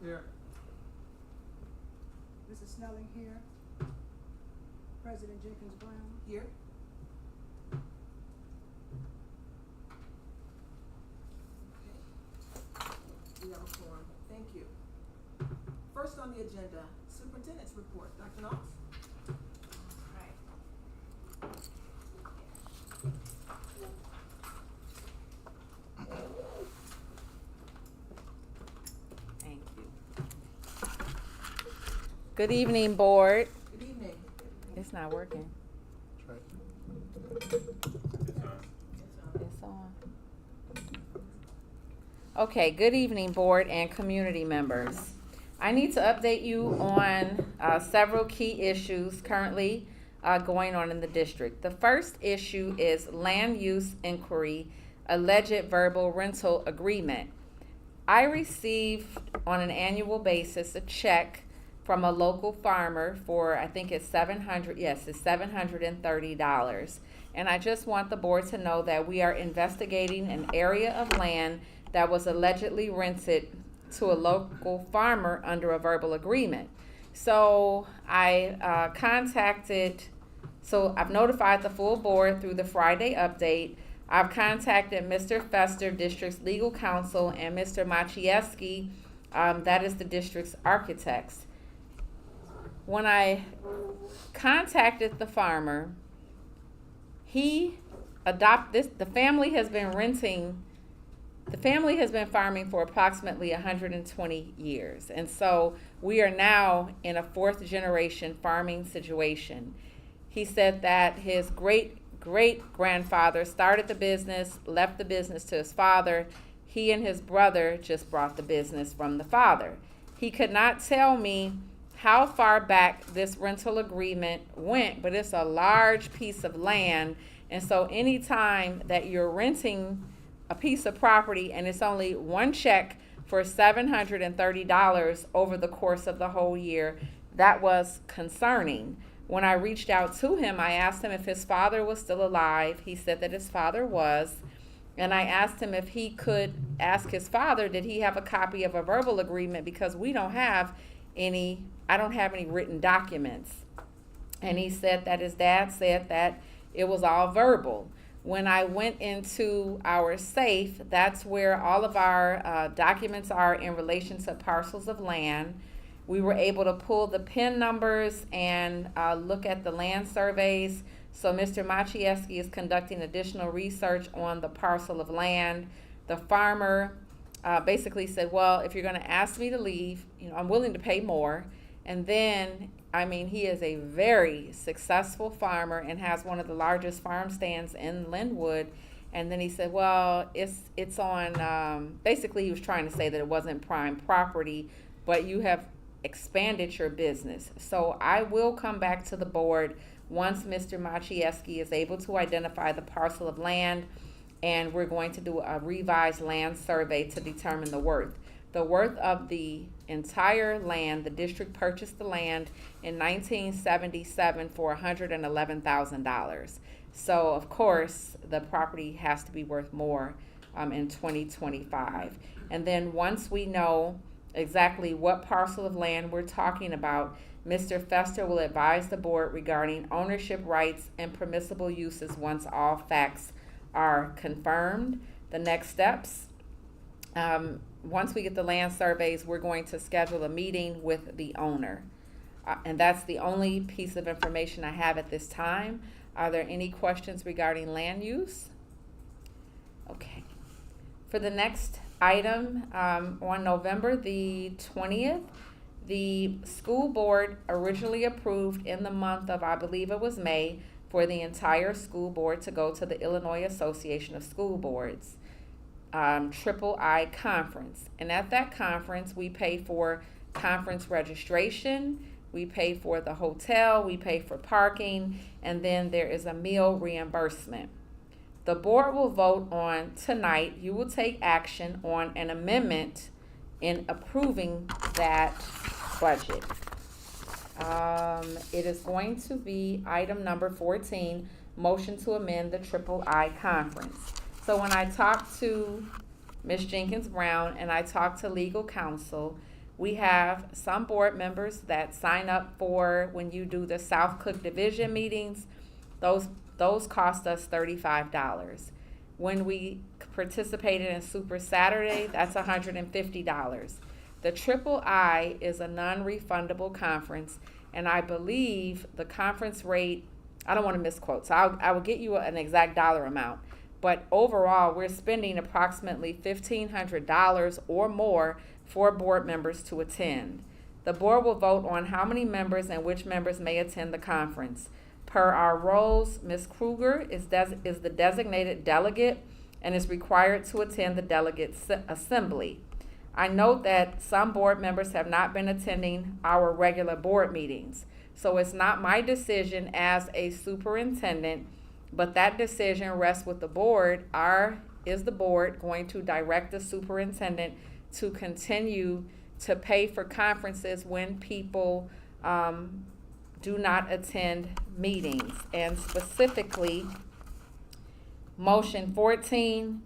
Here. Mrs. Snelling here. President Jenkins Brown. Here. Okay. We have a forum. Thank you. First on the agenda, Superintendent's Report. Dr. Knox? Thank you. Good evening, board. Good evening. It's not working. That's right. It's on. Okay, good evening, board and community members. I need to update you on several key issues currently going on in the district. The first issue is land use inquiry, alleged verbal rental agreement. I receive on an annual basis a check from a local farmer for, I think it's $730. And I just want the board to know that we are investigating an area of land that was allegedly rented to a local farmer under a verbal agreement. So I've notified the full board through the Friday update. I've contacted Mr. Fester, district's legal counsel, and Mr. Maciejewski, that is the district's architects. When I contacted the farmer, the family has been farming for approximately 120 years. And so we are now in a fourth generation farming situation. He said that his great-great-grandfather started the business, left the business to his father. He and his brother just brought the business from the father. He could not tell me how far back this rental agreement went, but it's a large piece of land. And so anytime that you're renting a piece of property and it's only one check for $730 over the course of the whole year, that was concerning. When I reached out to him, I asked him if his father was still alive. He said that his father was. And I asked him if he could ask his father, did he have a copy of a verbal agreement? Because I don't have any written documents. And he said that his dad said that it was all verbal. When I went into our safe, that's where all of our documents are in relation to parcels of land. We were able to pull the PIN numbers and look at the land surveys. So Mr. Maciejewski is conducting additional research on the parcel of land. The farmer basically said, well, if you're going to ask me to leave, I'm willing to pay more. And then, he is a very successful farmer and has one of the largest farm stands in Linwood. And then he said, well, it's on, basically he was trying to say that it wasn't prime property, but you have expanded your business. So I will come back to the board once Mr. Maciejewski is able to identify the parcel of land, and we're going to do a revised land survey to determine the worth. The worth of the entire land, the district purchased the land in 1977 for $111,000. So, of course, the property has to be worth more in 2025. And then once we know exactly what parcel of land we're talking about, Mr. Fester will advise the board regarding ownership rights and permissible uses once all facts are confirmed. The next steps, once we get the land surveys, we're going to schedule a meeting with the owner. And that's the only piece of information I have at this time. Are there any questions regarding land use? Okay. For the next item, on November the 20th, the school board originally approved in the month of, I believe it was May, for the entire school board to go to the Illinois Association of School Boards III conference. And at that conference, we pay for conference registration, we pay for the hotel, we pay for parking, and then there is a meal reimbursement. The board will vote on tonight. You will take action on an amendment in approving that budget. It is going to be item number 14, motion to amend the III conference. So when I talked to Ms. Jenkins Brown and I talked to legal counsel, We have some board members that sign up for when you do the South Cook Division meetings. Those cost us $35. When we participated in Super Saturday, that's $150. The Triple I is a non-refundable conference, and I believe the conference rate, I don't want to misquote, so I will get you an exact dollar amount. But overall, we're spending approximately $1,500 or more for board members to attend. The board will vote on how many members and which members may attend the conference. Per our roles, Ms. Kruger is the designated delegate and is required to attend the delegate assembly. I note that some board members have not been attending our regular board meetings. So it's not my decision as a superintendent, but that decision rests with the board. Is the board going to direct the superintendent to continue to pay for conferences when people do not attend meetings? And specifically, motion 14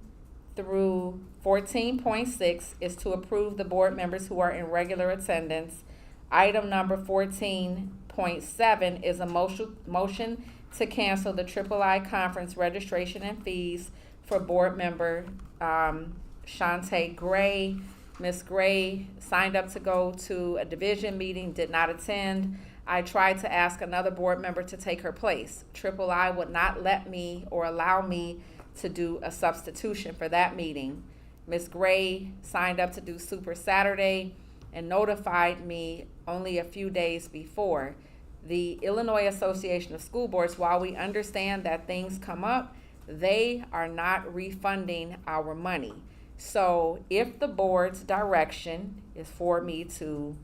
through 14.6 is to approve the board members who are in regular attendance. Item number 14.7 is a motion to cancel the Triple I conference registration and fees for board member Shantae Gray. Ms. Gray signed up to go to a division meeting, did not attend. I tried to ask another board member to take her place. Triple I would not let me or allow me to do a substitution for that meeting. Ms. Gray signed up to do Super Saturday and notified me only a few days before. The Illinois Association of School Boards, while we understand that things come up, they are not refunding our money. So if the board's direction is for me to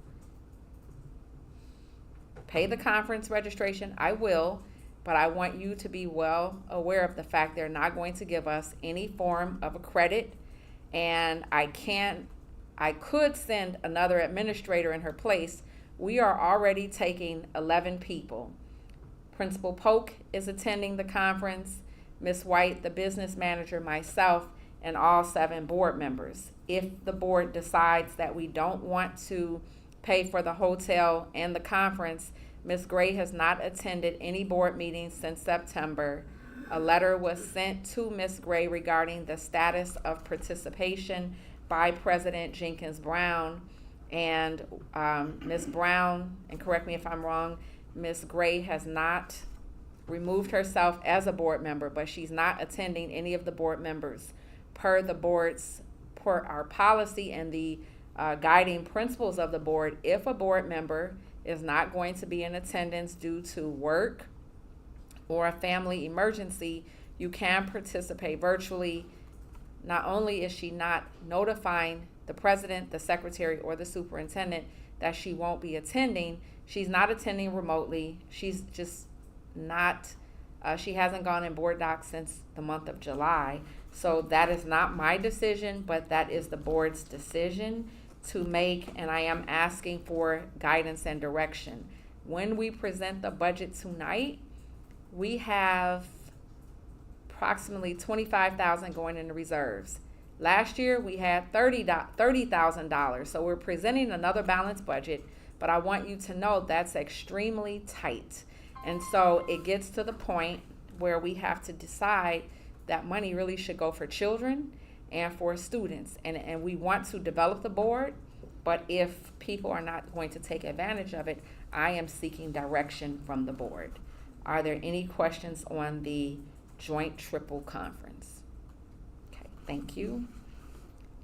pay the conference registration, I will, but I want you to be well aware of the fact they're not going to give us any form of a credit, and I could send another administrator in her place. We are already taking 11 people. Principal Polk is attending the conference, Ms. White, the business manager, myself, and all 7 board members. If the board decides that we don't want to pay for the hotel and the conference, Ms. Gray has not attended any board meetings since September. A letter was sent to Ms. Gray regarding the status of participation by President Jenkins Brown. And Ms. Brown, and correct me if I'm wrong, Ms. Gray has not removed herself as a board member, but she's not attending any of the board members. Per our policy and the guiding principles of the board, if a board member is not going to be in attendance due to work or a family emergency, you can participate virtually. Not only is she not notifying the president, the secretary, or the superintendent that she won't be attending, she's not attending remotely. She's just not, she hasn't gone in board docs since the month of July. So that is not my decision, but that is the board's decision to make, and I am asking for guidance and direction. When we present the budget tonight, we have approximately $25,000 going into reserves. Last year we had $30,000. So we're presenting another balanced budget, but I want you to know that's extremely tight. And so it gets to the point where we have to decide that money really should go for children and for students. And we want to develop the board, but if people are not going to take advantage of it, I am seeking direction from the board. Are there any questions on the joint triple conference? Okay, thank you.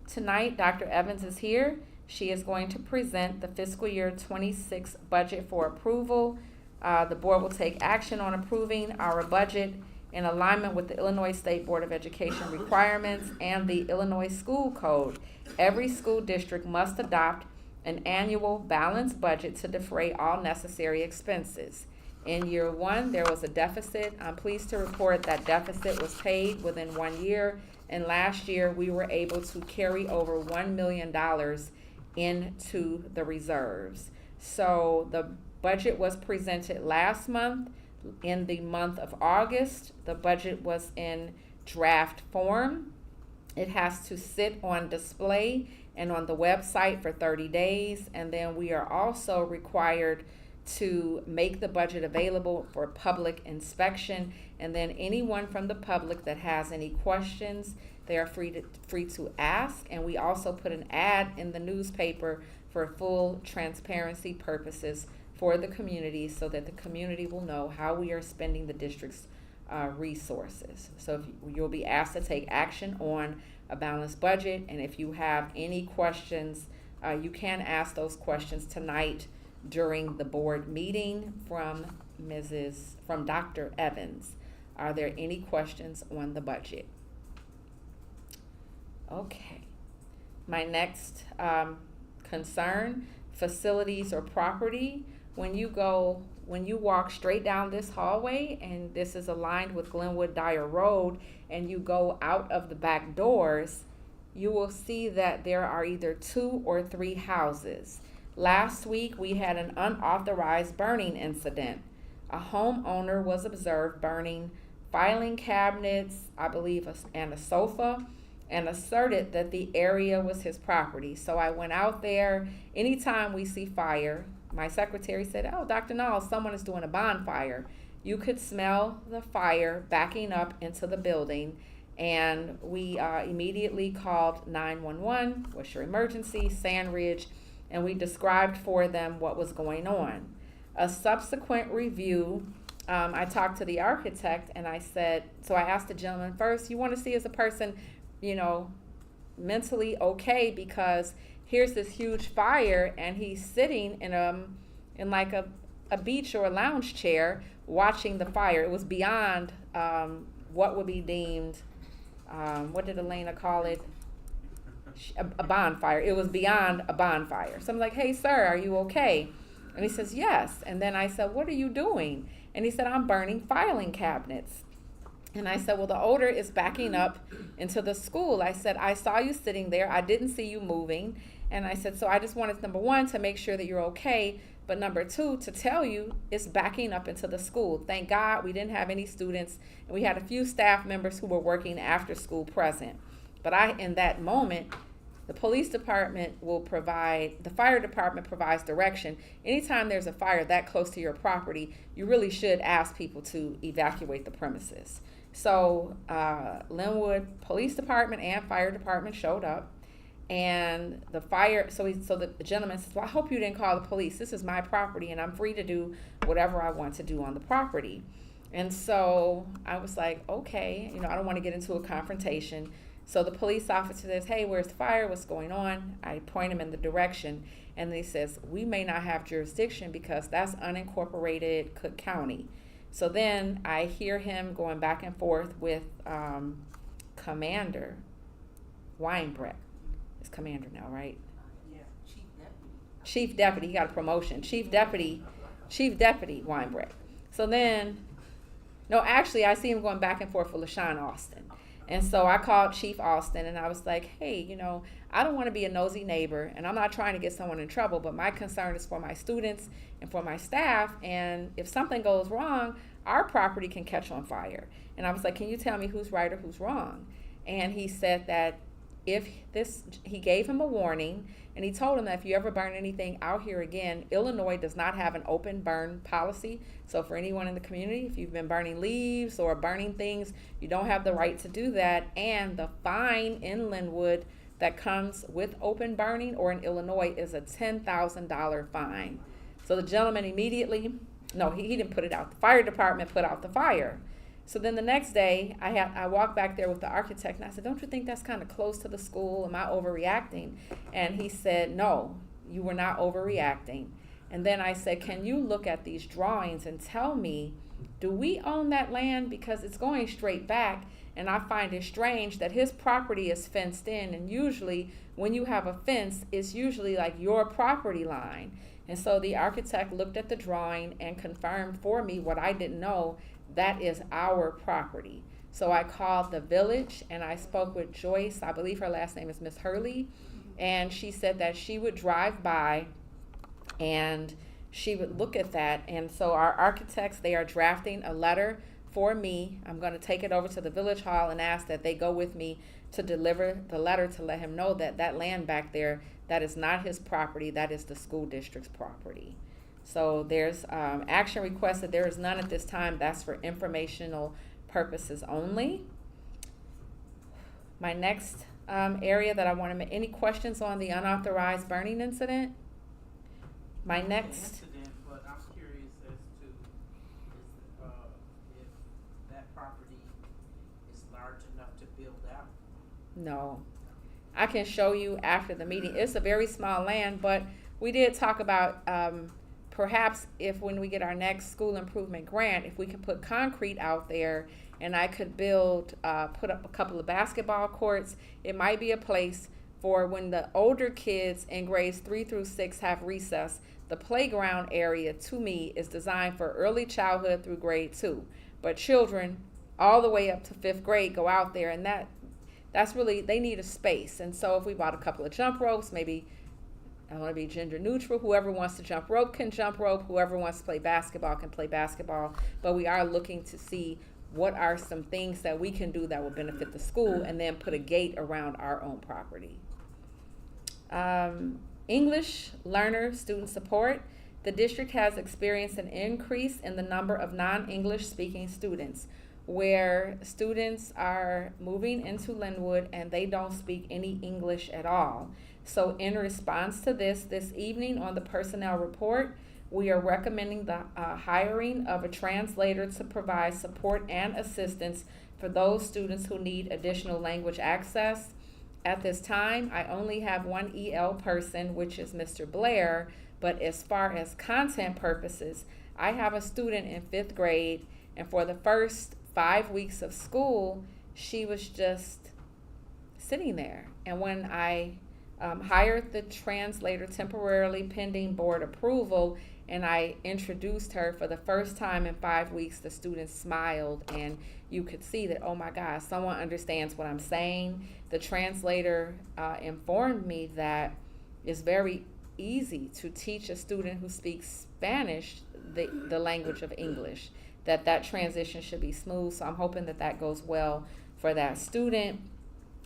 Tonight, Dr. Evans is here. She is going to present the fiscal year 26 budget for approval. The board will take action on approving our budget in alignment with the Illinois State Board of Education requirements and the Illinois School Code. Every school district must adopt an annual balanced budget to defray all necessary expenses. In year 1, there was a deficit. I'm pleased to report that deficit was paid within 1 year, and last year we were able to carry over $1 million into the reserves. So the budget was presented last month. In the month of August, the budget was in draft form. It has to sit on display and on the website for 30 days. And then we are also required to make the budget available for public inspection. And then anyone from the public that has any questions, they are free to ask. And we also put an ad in the newspaper for full transparency purposes for the community, so that the community will know how we are spending the district's resources. So if you'll be asked to take action on a balanced budget, and if you have any questions, you can ask those questions tonight during the board meeting from Dr. Evans. Are there any questions on the budget? Okay. My next concern, facilities or property. When you walk straight down this hallway, and this is aligned with Glenwood Dyer Road, and you go out of the back doors, you will see that there are either 2 or 3 houses. Last week, we had an unauthorized burning incident. A homeowner was observed burning filing cabinets, I believe, and a sofa, and asserted that the area was his property. So I went out there. Anytime we see fire, my secretary said, "Oh, Dr. Knowles, someone is doing a bonfire." You could smell the fire backing up into the building, and we immediately called 911, what's your emergency, Sandridge, and we described for them what was going on. A subsequent review, I talked to the architect, and I said, so I asked the gentleman first, you want to see as a person, mentally okay, because here's this huge fire, and he's sitting in like a beach or a lounge chair watching the fire. It was beyond what would be deemed, what did Elena call it? A bonfire. It was beyond a bonfire. So I'm like, "Hey, sir, are you okay?" And he says, "Yes." And then I said, "What are you doing?" And he said, "I'm burning filing cabinets." And I said, "Well, the odor is backing up into the school." I said, "I saw you sitting there. I didn't see you moving." And I said, "So I just wanted, number one, to make sure that you're okay, but number two, to tell you it's backing up into the school." Thank God we didn't have any students, and we had a few staff members who were working after school present. But in that moment, the police department the fire department provides direction. Anytime there's a fire that close to your property, you really should ask people to evacuate the premises. So Linwood Police Department and Fire Department showed up, and the gentleman says, "Well, I hope you didn't call the police. This is my property, and I'm free to do whatever I want to do on the property." And so I was like, okay, I don't want to get into a confrontation. So the police officer says, "Hey, where's the fire? What's going on?" I point him in the direction, and he says, "We may not have jurisdiction because that's unincorporated Cook County." So then I hear him going back and forth with Commander Weinbrecht. It's Commander now, right? Yeah, Chief Deputy. Chief Deputy. He got a promotion. Chief Deputy Weinbrecht. So then, no, actually, I see him going back and forth with LaShawn Austin. And so I called Chief Austin, and I was like, "Hey, I don't want to be a nosy neighbor, and I'm not trying to get someone in trouble, but my concern is for my students and for my staff, and if something goes wrong, our property can catch on fire." And I was like, "Can you tell me who's right or who's wrong?" And he said that he gave him a warning, and he told him that if you ever burn anything out here again, Illinois does not have an open burn policy. So for anyone in the community, if you've been burning leaves or burning things, you don't have the right to do that. And the fine in Linwood that comes with open burning or in Illinois is a $10,000 fine. So the gentleman immediately, no, he didn't put it out. The fire department put out the fire. So then the next day, I walked back there with the architect, and I said, "Don't you think that's kind of close to the school? Am I overreacting?" And he said, "No, you were not overreacting." And then I said, "Can you look at these drawings and tell me, do we own that land? Because it's going straight back, and I find it strange that his property is fenced in, and usually when you have a fence, it's usually like your property line." And so the architect looked at the drawing and confirmed for me what I didn't know. That is our property. So I called the village, and I spoke with Joyce. I believe her last name is Miss Hurley. And she said that she would drive by and she would look at that. And so our architects, they are drafting a letter for me. I'm going to take it over to the village hall and ask that they go with me to deliver the letter to let him know that that land back there, that is not his property, that is the school district's property. So there's action requested. There is none at this time. That's for informational purposes only. My next area that I want to make, any questions on the unauthorized burning incident? My next, Incident, but I'm curious as to if that property is large enough to build out. no. I can show you after the meeting. It's a very small land, but we did talk about perhaps if when we get our next school improvement grant, if we can put concrete out there and I could build, put up a couple of basketball courts, it might be a place for when the older kids in grades 3 through 6 have recess. The playground area, to me, is designed for early childhood through grade 2. But children all the way up to 5th grade go out there, and that's really, they need a space. And so if we bought a couple of jump ropes, maybe I want to be gender neutral. Whoever wants to jump rope can jump rope. Whoever wants to play basketball can play basketball. But we are looking to see what are some things that we can do that will benefit the school, and then put a gate around our own property. English learner student support. The district has experienced an increase in the number of non-English speaking students, where students are moving into Linwood and they don't speak any English at all. So in response to this evening on the personnel report, we are recommending the hiring of a translator to provide support and assistance for those students who need additional language access. At this time, I only have one EL person, which is Mr. Blair, but as far as content purposes, I have a student in 5th grade, and for the first 5 weeks of school, she was just sitting there. And when I hired the translator temporarily pending board approval, and I introduced her for the first time in 5 weeks, the students smiled, and you could see that, oh my gosh, someone understands what I'm saying. The translator informed me that it's very easy to teach a student who speaks Spanish the language of English, that transition should be smooth. So I'm hoping that that goes well for that student.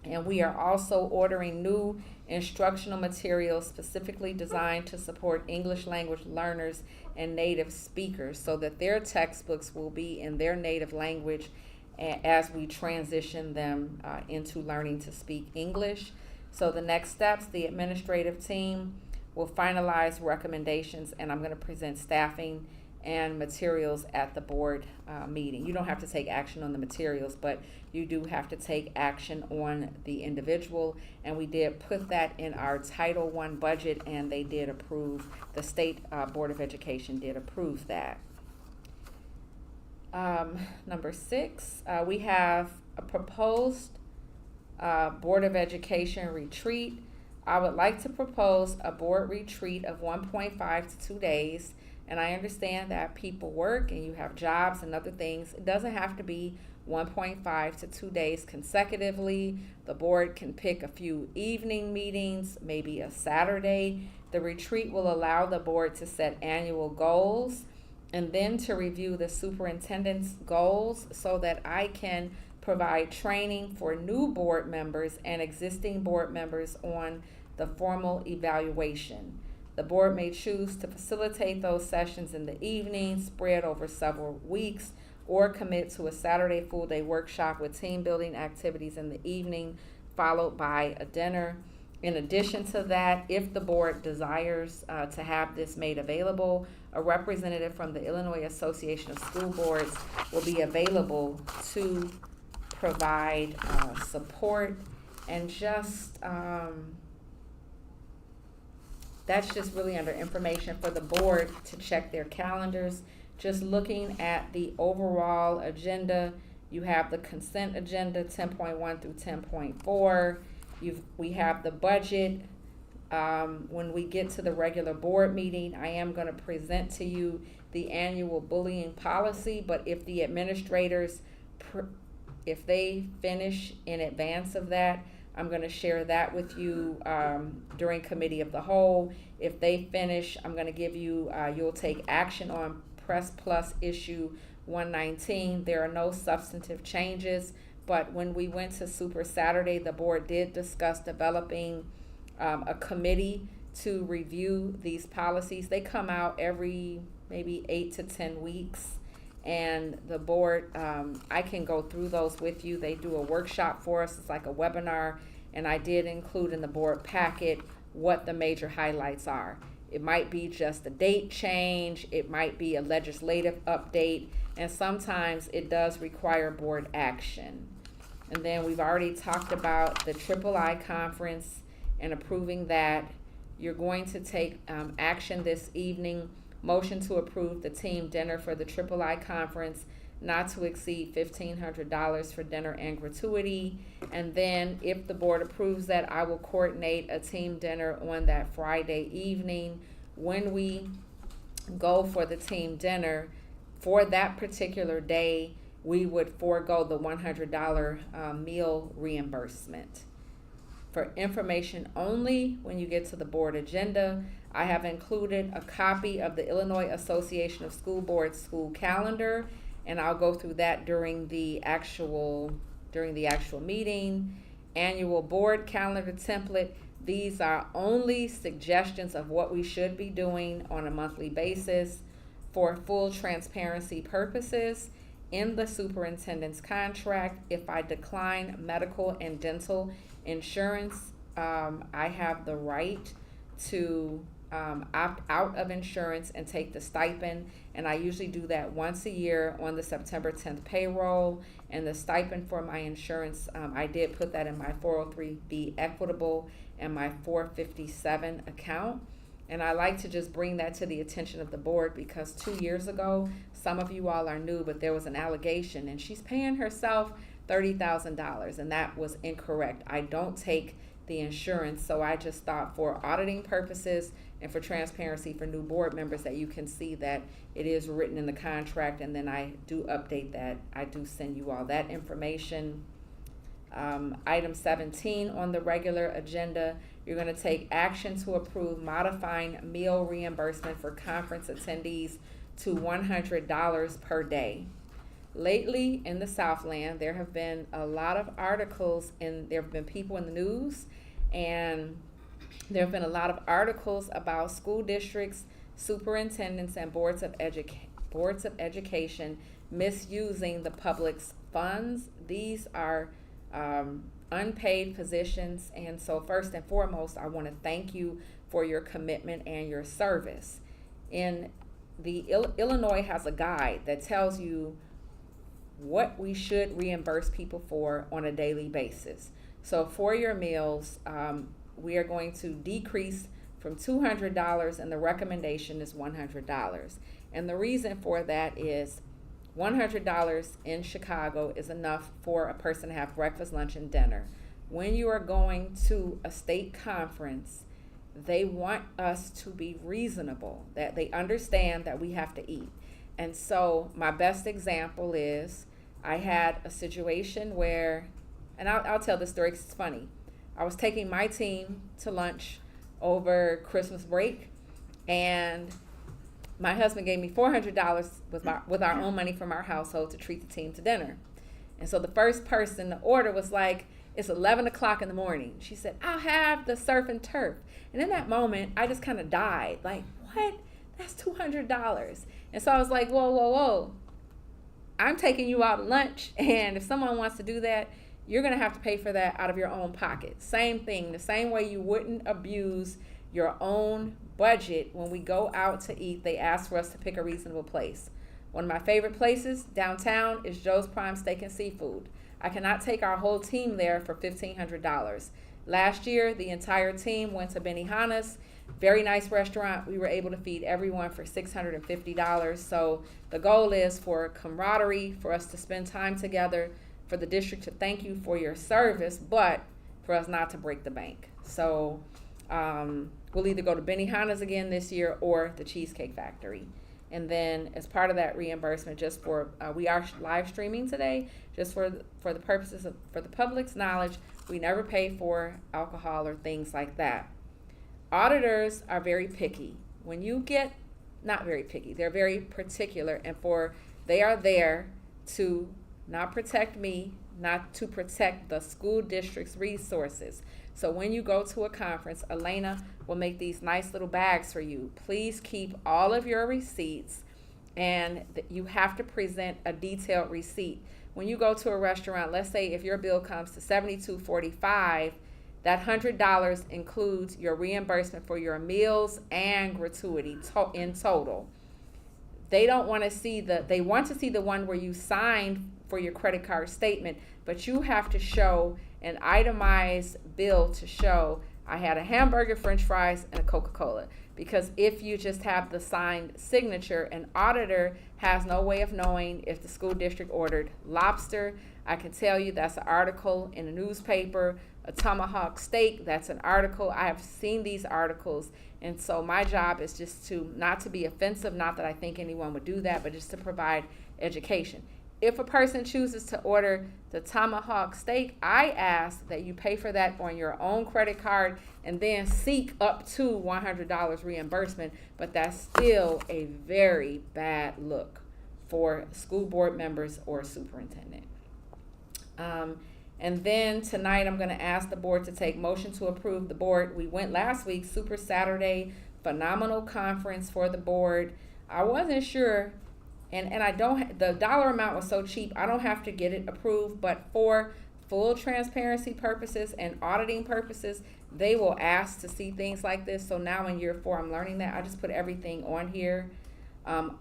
And we are also ordering new instructional materials specifically designed to support English language learners and native speakers, so that their textbooks will be in their native language as we transition them into learning to speak English. So the next steps, the administrative team will finalize recommendations, and I'm going to present staffing and materials at the board meeting. You don't have to take action on the materials, but you do have to take action on the individual, and we did put that in our Title I budget, and they did approve, the State Board of Education did approve that. Number 6, we have a proposed Board of Education retreat. I would like to propose a board retreat of 1.5 to 2 days. And I understand that people work and you have jobs and other things. It doesn't have to be 1.5 to 2 days consecutively. The board can pick a few evening meetings, maybe a Saturday. The retreat will allow the board to set annual goals and then to review the superintendent's goals so that I can provide training for new board members and existing board members on the formal evaluation. The board may choose to facilitate those sessions in the evening, spread over several weeks, or commit to a Saturday full-day workshop with team building activities in the evening, followed by a dinner. In addition to that, if the board desires to have this made available, a representative from the Illinois Association of School Boards will be available to provide support and just that's just really under information for the board to check their calendars. Just looking at the overall agenda, you have the consent agenda 10.1 through 10.4. We have the budget. When we get to the regular board meeting, I am going to present to you the annual bullying policy, but if the administrators, if they finish in advance of that, I'm going to share that with you during committee of the whole. If they finish, I'm going to give you, you'll take action on Press Plus issue 119. There are no substantive changes, but when we went to Super Saturday, the board did discuss developing a committee to review these policies. They come out every maybe 8 to 10 weeks, and the board, I can go through those with you. They do a workshop for us. It's like a webinar, and I did include in the board packet what the major highlights are. It might be just a date change, it might be a legislative update, and sometimes it does require board action. And then we've already talked about the III conference and approving that. You're going to take action this evening. Motion to approve the team dinner for the III conference, not to exceed $1,500 for dinner and gratuity. And then if the board approves that, I will coordinate a team dinner on that Friday evening. When we go for the team dinner, for that particular day, we would forego the $100 meal reimbursement. For information only, when you get to the board agenda, I have included a copy of the Illinois Association of School Boards school calendar, and I'll go through that during the actual meeting. Annual board calendar template. These are only suggestions of what we should be doing on a monthly basis. For full transparency purposes, in the superintendent's contract, if I decline medical and dental insurance, I have the right to opt out of insurance and take the stipend, and I usually do that once a year on the September 10th payroll. And the stipend for my insurance, I did put that in my 403B equitable and my 457 account. And I like to just bring that to the attention of the board because 2 years ago, some of you all are new, but there was an allegation and she's paying herself $30,000, and that was incorrect. I don't take the insurance, so I just thought for auditing purposes and for transparency for new board members that you can see that it is written in the contract, and then I do update that. I do send you all that information. Item 17 on the regular agenda, you're going to take action to approve modifying meal reimbursement for conference attendees to $100 per day. Lately in the Southland, there have been a lot of articles, and there have been people in the news, and there have been a lot of articles about school districts, superintendents, and boards of education misusing the public's funds. These are unpaid positions, and so first and foremost, I want to thank you for your commitment and your service. Illinois has a guide that tells you what we should reimburse people for on a daily basis. So for your meals, we are going to decrease from $200, and the recommendation is $100. And the reason for that is $100 in Chicago is enough for a person to have breakfast, lunch, and dinner. When you are going to a state conference, they want us to be reasonable, that they understand that we have to eat. And so my best example is I had a situation where, and I'll tell the story 'cause it's funny. I was taking my team to lunch over Christmas break, and my husband gave me $400 with our own money from our household to treat the team to dinner. And so the first person to order was like, it's 11 o'clock in the morning. She said, I'll have the surf and turf. And in that moment, I just kind of died. Like, what? That's $200. And so I was like, whoa. I'm taking you out to lunch, and if someone wants to do that, you're going to have to pay for that out of your own pocket. Same thing, the same way you wouldn't abuse your own budget when we go out to eat. They ask for us to pick a reasonable place. One of my favorite places downtown is Joe's Prime Steak and Seafood. I cannot take our whole team there for $1,500. Last year, the entire team went to Benihana's. Very nice restaurant. We were able to feed everyone for $650. So the goal is for camaraderie, for us to spend time together, for the district to thank you for your service, but for us not to break the bank. So we'll either go to Benihana's again this year or the Cheesecake Factory. And then as part of that reimbursement, just for, we are live streaming today, just for the purposes of, for the public's knowledge, we never pay for alcohol or things like that. Auditors are very picky. When you get, not very picky, they're very particular. And for They are there to not protect me, not to protect the school district's resources. So when you go to a conference, Elena will make these nice little bags for you. Please keep all of your receipts, and you have to present a detailed receipt. When you go to a restaurant, let's say if your bill comes to $72.45, that $100 includes your reimbursement for your meals and gratuity in total. They don't want to see they want to see the one where you signed for your credit card statement, but you have to show an itemized bill to show I had a hamburger, french fries, and a Coca-Cola. Because if you just have the signed signature, an auditor has no way of knowing if the school district ordered lobster. I can tell you that's an article in a newspaper. A tomahawk steak, that's an article. I have seen these articles, and so my job is just not to be offensive, not that I think anyone would do that, but just to provide education. If a person chooses to order the tomahawk steak, I ask that you pay for that on your own credit card and then seek up to $100 reimbursement, but that's still a very bad look for school board members or superintendent. And then tonight I'm going to ask the board to take motion to approve the board. We went last week, Super Saturday, phenomenal conference for the board. I wasn't sure, and I don't, the dollar amount was so cheap, I don't have to get it approved, but for full transparency purposes and auditing purposes, they will ask to see things like this. So now in year 4, I'm learning that. I just put everything on here.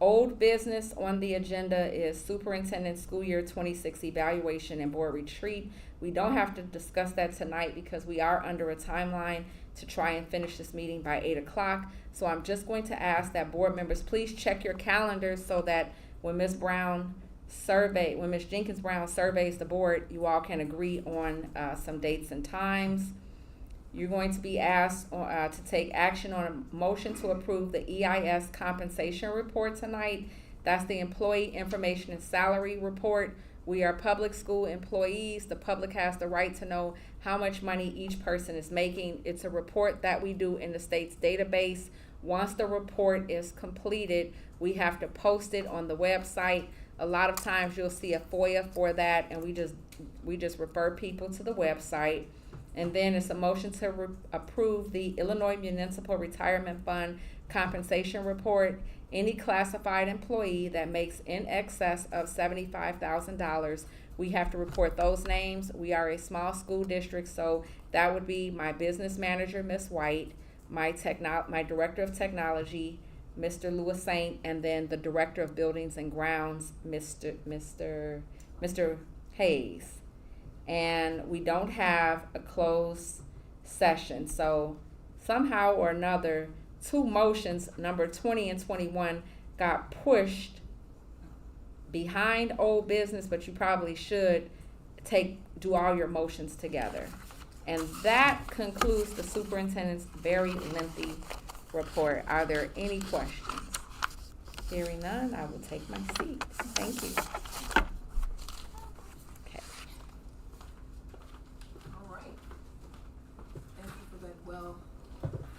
Old business on the agenda is Superintendent School Year 26 Evaluation and Board Retreat. We don't have to discuss that tonight because we are under a timeline to try and finish this meeting by 8 o'clock. So I'm just going to ask that board members please check your calendars so that when Ms. Jenkins Brown surveys the board, you all can agree on some dates and times. You're going to be asked to take action on a motion to approve the EIS compensation report tonight. That's the Employee Information and Salary Report. We are public school employees. The public has the right to know how much money each person is making. It's a report that we do in the state's database. Once the report is completed, we have to post it on the website. A lot of times you'll see a FOIA for that, and we just refer people to the website. And then it's a motion to approve the Illinois Municipal Retirement Fund compensation report. Any classified employee that makes in excess of $75,000, we have to report those names. We are a small school district, so that would be my business manager, Ms. White, my director of technology, Mr. Lewis Saint, and then the director of buildings and grounds, Mr. Hayes. And we don't have a closed session. So somehow or another, 2 motions, number 20 and 21, got pushed behind old business, but you probably should do all your motions together. And that concludes the superintendent's very lengthy report. Are there any questions? Hearing none, I will take my seat. Thank you.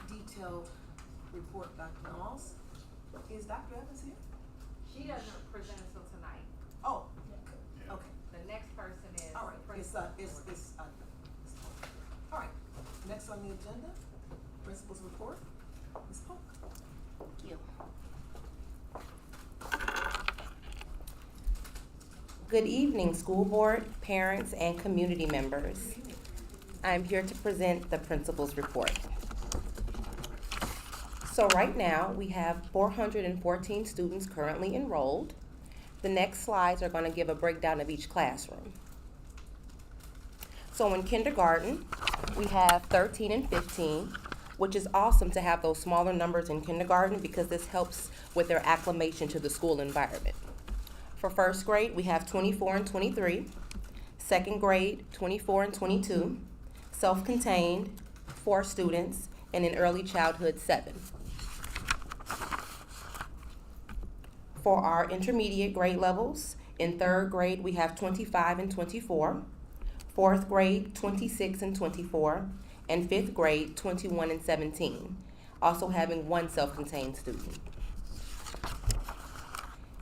Detailed report, Dr. Moss. Is Dr. Evans here? She doesn't present until tonight. Oh, Yeah. okay. The next person is. All right. It's all right. Next on the agenda, principal's report. Ms. Polk. Thank you. Good evening, school board, parents, and community members. I'm here to present the principal's report. So right now, we have 414 students currently enrolled. The next slides are going to give a breakdown of each classroom. So in kindergarten, we have 13 and 15, which is awesome to have those smaller numbers in kindergarten because this helps with their acclimation to the school environment. For first grade, we have 24 and 23. Second grade, 24 and 22. Self-contained, 4 students, and in early childhood, 7. For our intermediate grade levels, in 3rd grade, we have 25 and 24. 4th grade, 26 and 24. And 5th grade, 21 and 17. Also having 1 self-contained student.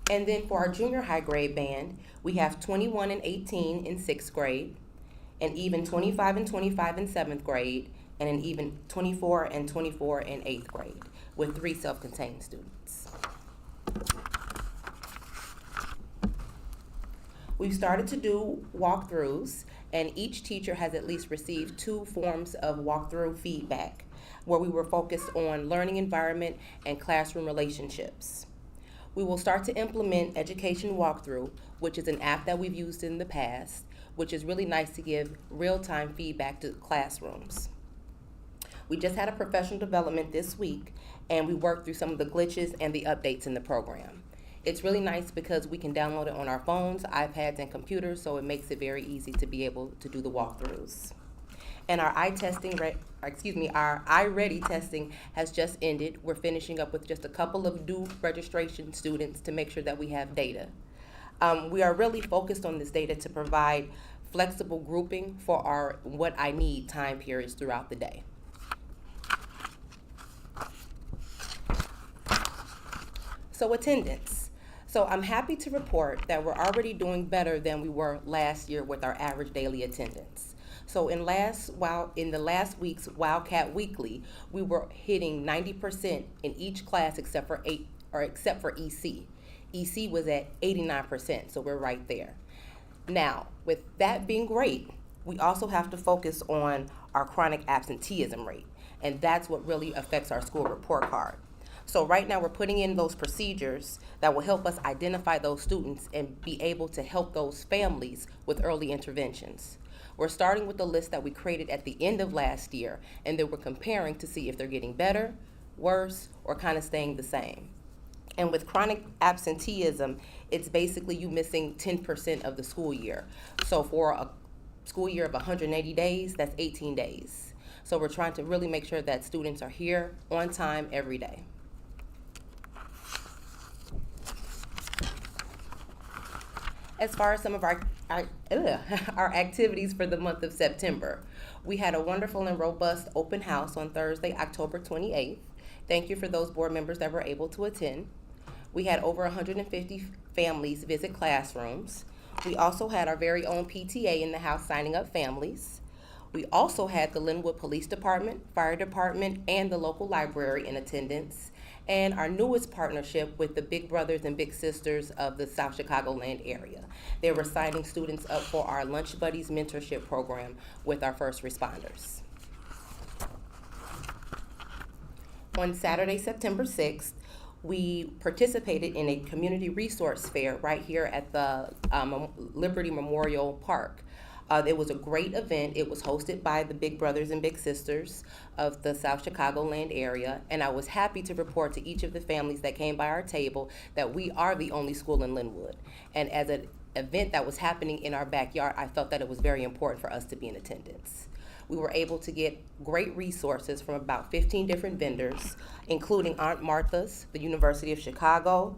And then for our junior high grade band, we have 21 and 18 in 6th grade, an even 25 and 25 in 7th grade, and an even 24 and 24 in 8th grade, with 3 self-contained students. We've started to do walkthroughs, and each teacher has at least received 2 forms of walkthrough feedback, where we were focused on learning environment and classroom relationships. We will start to implement Education Walkthrough, which is an app that we've used in the past, which is really nice to give real-time feedback to classrooms. We just had a professional development this week, and we worked through some of the glitches and the updates in the program. It's really nice because we can download it on our phones, iPads, and computers, so it makes it very easy to be able to do the walkthroughs. And our our iReady testing has just ended. We're finishing up with just a couple of due registration students to make sure that we have data. We are really focused on this data to provide flexible grouping for our what I need time periods throughout the day. So attendance. So I'm happy to report that we're already doing better than we were last year with our average daily attendance. So in the last week's Wildcat Weekly, we were hitting 90% in each class except for EC. EC was at 89%, so we're right there. Now, with that being great, we also have to focus on our chronic absenteeism rate, and that's what really affects our school report card. So right now we're putting in those procedures that will help us identify those students and be able to help those families with early interventions. We're starting with the list that we created at the end of last year, and then we're comparing to see if they're getting better, worse, or kind of staying the same. And with chronic absenteeism, it's basically you missing 10% of the school year. So for a school year of 180 days, that's 18 days. So we're trying to really make sure that students are here on time every day. As far as some of our activities for the month of September, we had a wonderful and robust open house on Thursday, October 28th. Thank you for those board members that were able to attend. We had over 150 families visit classrooms. We also had our very own PTA in the house signing up families. We also had the Linwood Police Department, Fire Department, and the local library in attendance, and our newest partnership with the Big Brothers and Big Sisters of the South Chicagoland area. They were signing students up for our Lunch Buddies mentorship program with our first responders. On Saturday, September 6th, we participated in a community resource fair right here at the Liberty Memorial Park. It was a great event. It was hosted by the Big Brothers and Big Sisters of the South Chicagoland area, and I was happy to report to each of the families that came by our table that we are the only school in Linwood. And as an event that was happening in our backyard, I felt that it was very important for us to be in attendance. We were able to get great resources from about 15 different vendors, including Aunt Martha's, the University of Chicago,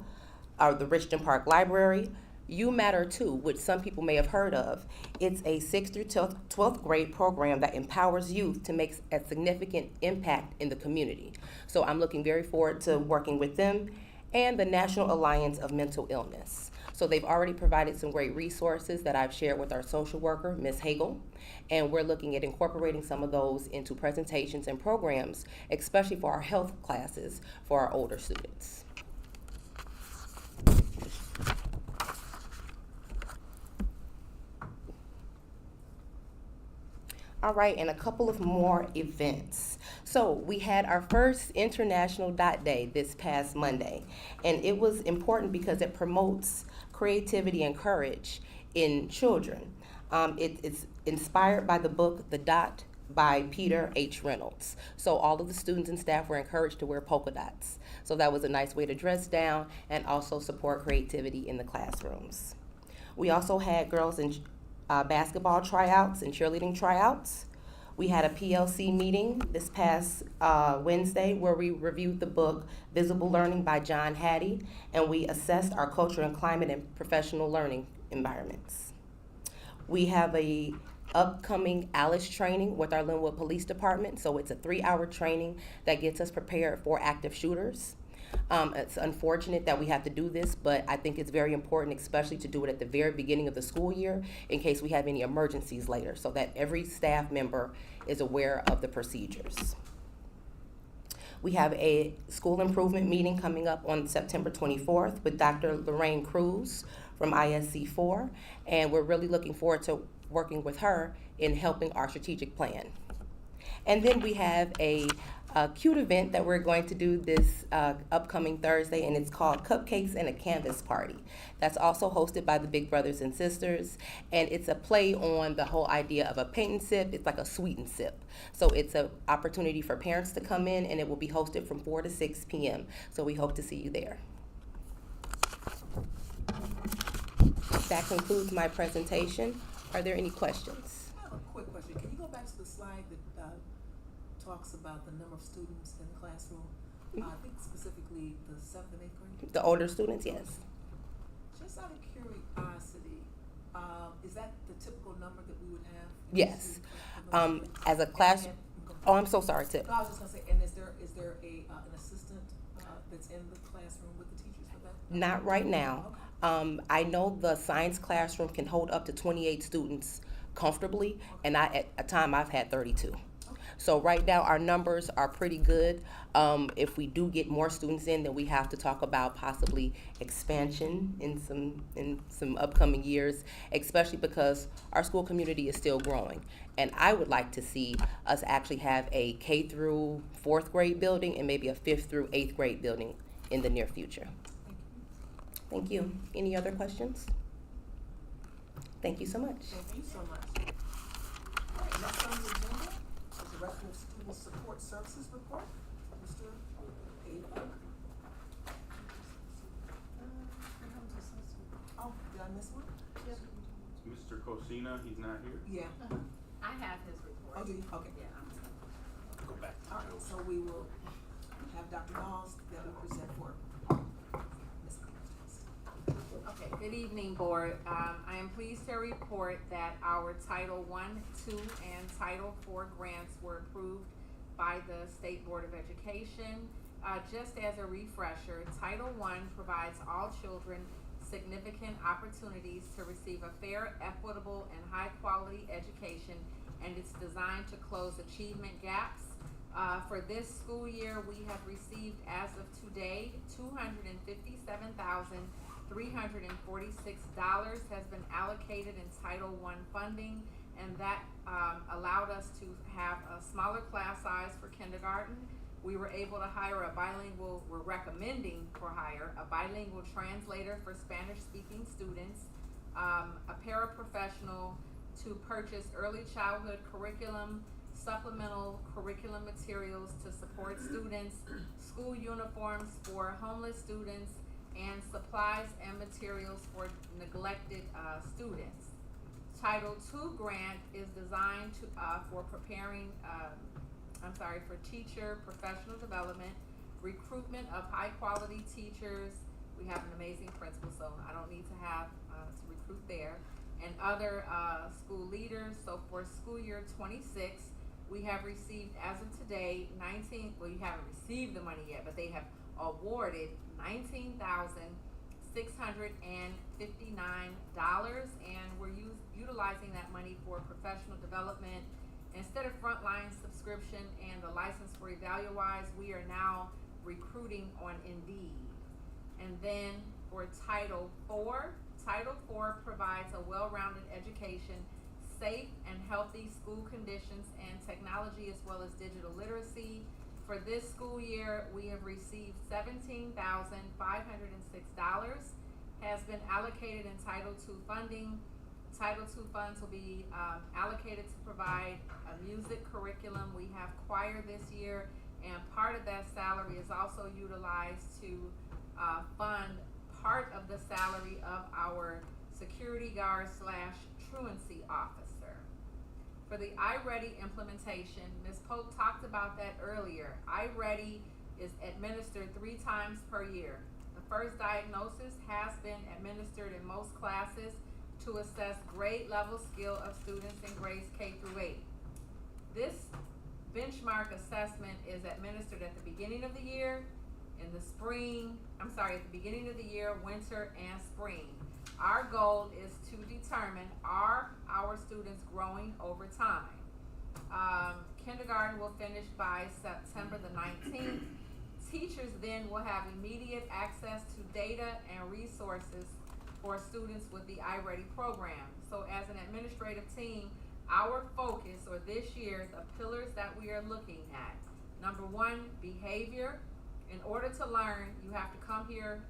the Richton Park Library, You Matter Too, which some people may have heard of. It's a 6th through 12th grade program that empowers youth to make a significant impact in the community. So I'm looking very forward to working with them, and the National Alliance of Mental Illness. So they've already provided some great resources that I've shared with our social worker, Ms. Hagel, and we're looking at incorporating some of those into presentations and programs, especially for our health classes for our older students. All right, and a couple of more events. So we had our first International Dot Day this past Monday, and it was important because it promotes creativity and courage in children. It's inspired by the book The Dot by Peter H. Reynolds. So all of the students and staff were encouraged to wear polka dots. So that was a nice way to dress down and also support creativity in the classrooms. We also had girls and basketball tryouts and cheerleading tryouts. We had a PLC meeting this past Wednesday where we reviewed the book Visible Learning by John Hattie, and we assessed our culture and climate and professional learning environments. We have a upcoming ALICE training with our Linwood Police Department, so it's a 3-hour training that gets us prepared for active shooters. It's unfortunate that we have to do this, but I think it's very important, especially to do it at the very beginning of the school year in case we have any emergencies later, so that every staff member is aware of the procedures. We have a school improvement meeting coming up on September 24th with Dr. Lorraine Cruz from ISC 4, and we're really looking forward to working with her in helping our strategic plan. And then we have a cute event that we're going to do this upcoming Thursday, and it's called Cupcakes and a Canvas Party. That's also hosted by the Big Brothers and Sisters, and it's a play on the whole idea of a paint and sip. It's like a sweet and sip. So it's an opportunity for parents to come in, and it will be hosted from 4 to 6 p.m. So we hope to see you there. That concludes my presentation. Are there any questions? I have a quick question. Can you go back to the slide that talks about the number of students in the classroom? I think specifically the 7th and 8th grade. The older students, yes. Just out of curiosity, is that the typical number that we would have? Yes. For those As a class, oh, I'm so sorry, Tip. No, I was just gonna say, and is there an assistant that's in the classroom with the teachers for that? Not right now. Okay. I know the science classroom can hold up to 28 students comfortably, and at a time I've had 32. So right now our numbers are pretty good. If we do get more students in, then we have to talk about possibly expansion in some upcoming years, especially because our school community is still growing. And I would like to see us actually have a K through 4th grade building and maybe a 5th through 8th grade building in the near future. Thank you. Any other questions? Thank you so much. Thank you so much. All right, next on the agenda is the Director of Student Support Services report, Mr. Ava. Oh, did I miss one? Mr. Cosina, he's not here. Yeah. I have his report. Oh, do you? Okay. Yeah, Go back to All right, Joe. so we will have Dr. Knowles that will present for Ms. Okay, good evening, Board. I am pleased to report that our Title I, II, and Title IV grants were approved by the State Board of Education. Just as a refresher, Title I provides all children significant opportunities to receive a fair, equitable, and high-quality education, and it's designed to close achievement gaps. For this school year, we have received, as of today, $257,346 has been allocated in Title I funding, and that allowed us to have a smaller class size for kindergarten. We were able to hire we're recommending for hire a bilingual translator for Spanish-speaking students, a paraprofessional to purchase early childhood curriculum, supplemental curriculum materials to support students, school uniforms for homeless students, and supplies and materials for neglected students. Title II grant is designed to for teacher professional development, recruitment of high quality teachers. We have an amazing principal, so I don't need to have to recruit there, and other school leaders. So for school year 26, we have received, as of today, you haven't received the money yet, but they have awarded $19,659, and we're utilizing that money for professional development. Instead of frontline subscription and the license for EvaluWise, we are now recruiting on Indeed. And then for Title IV provides a well-rounded education, safe and healthy school conditions, and technology as well as digital literacy. For this school year, we have received $17,506 has been allocated in Title II funding. Title II funds will be allocated to provide a music curriculum. We have choir this year, and part of that salary is also utilized to fund part of the salary of our security guard / truancy officer. For the iReady implementation, Ms. Pope talked about that earlier. iReady is administered 3 times per year. The first diagnosis has been administered in most classes to assess grade level skill of students in grades K through 8. This benchmark assessment is administered at the beginning of the year, in the spring, at the beginning of the year, winter, and spring. Our goal is to determine, are our students growing over time? Kindergarten will finish by September the 19th. Teachers then will have immediate access to data and resources for students with the iReady program. So as an administrative team, our focus, or this year, the pillars that we are looking at. Number one, behavior. In order to learn, you have to come here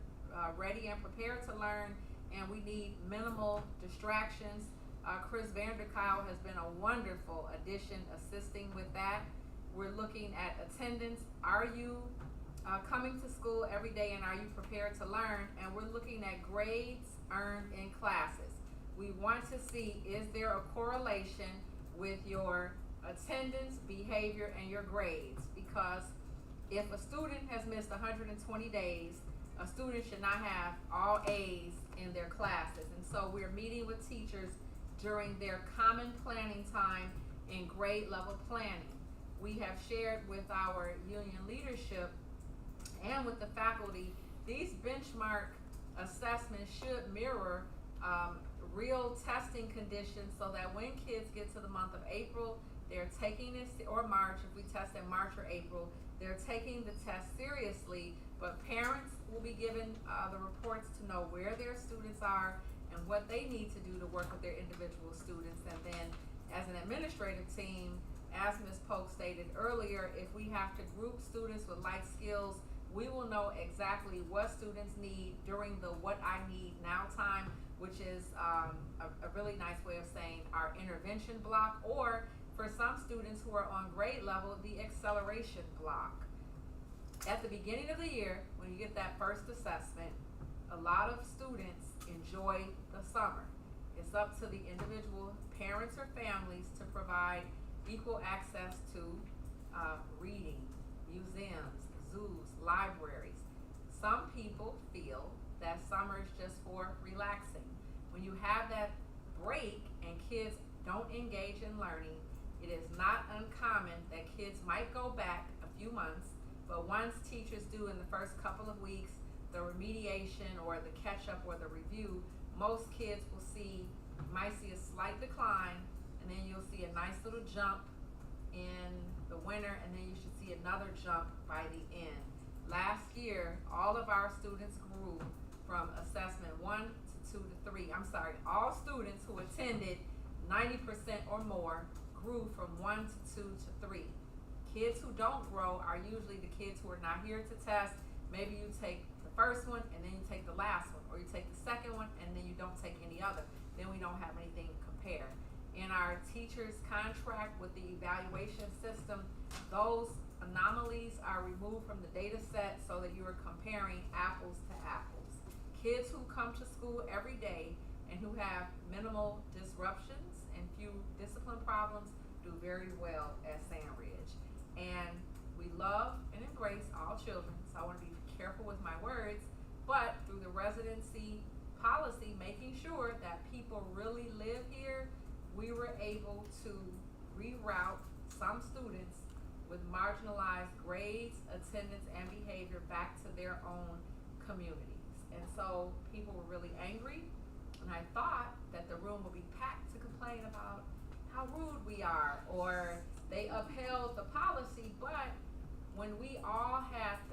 ready and prepared to learn, and we need minimal distractions. Chris Vanderkyle has been a wonderful addition assisting with that. We're looking at attendance. Are you coming to school every day, and are you prepared to learn? And we're looking at grades earned in classes. We want to see, is there a correlation with your attendance, behavior, and your grades? Because if a student has missed 120 days, a student should not have all A's in their classes. And so we're meeting with teachers during their common planning time in grade level planning. We have shared with our union leadership and with the faculty, these benchmark assessments should mirror real testing conditions, so that when kids get to the month of April, they're taking this, or March, if we test in March or April, they're taking the test seriously, but parents will be given the reports to know where their students are and what they need to do to work with their individual students. And then as an administrative team, as Ms. Polk stated earlier, if we have to group students with like skills, we will know exactly what students need during the what I need now time, which is a really nice way of saying our intervention block, or for some students who are on grade level, the acceleration block. At the beginning of the year, when you get that first assessment, a lot of students enjoy the summer. It's up to the individual parents or families to provide equal access to reading, museums, zoos, libraries. Some people feel that summer is just for relaxing. When you have that break and kids don't engage in learning, it is not uncommon that kids might go back a few months, but once teachers do in the first couple of weeks the remediation or the catch-up or the review, most kids might see a slight decline, and then you'll see a nice little jump in the winter, and then you should see another jump by the end. Last year, all of our students grew from assessment 1 to 2 to 3. All students who attended 90% or more grew from 1 to 2 to 3. Kids who don't grow are usually the kids who are not here to test. Maybe you take the first one and then you take the last one, or you take the second one and then you don't take any other. Then we don't have anything to compare. In our teachers' contract with the evaluation system, those anomalies are removed from the data set so that you are comparing apples to apples. Kids who come to school every day and who have minimal disruptions and few discipline problems do very well at Sandridge. And we love and embrace all children, so I want to be careful with my words, but through the residency policy, making sure that people really live here, we were able to reroute some students with marginalized grades, attendance, and behavior back to their own communities. And so people were really angry, and I thought that the room would be packed to complain about how rude we are, or they upheld the policy, but when we all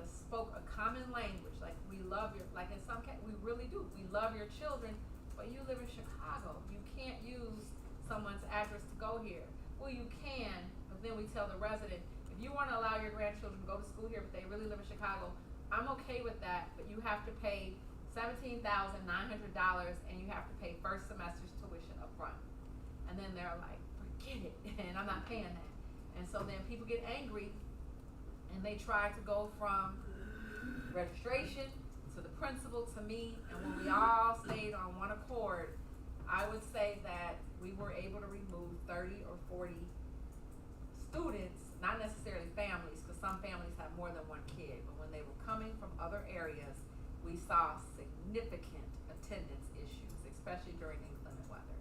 spoke a common language, like we love your, like in some cases, we really do, we love your children, but you live in Chicago, you can't use someone's address to go here. Well, you can, but then we tell the resident, if you want to allow your grandchildren to go to school here, but they really live in Chicago, I'm okay with that, but you have to pay $17,900 and you have to pay first semester's tuition up front. And then they're like, forget it, and I'm not paying that. And so then people get angry and they try to go from registration to the principal to me, and when we all stayed on one accord, I would say that we were able to remove 30 or 40 students, not necessarily families, because some families have more than one kid, but when they were coming from other areas, we saw significant attendance issues, especially during inclement weather.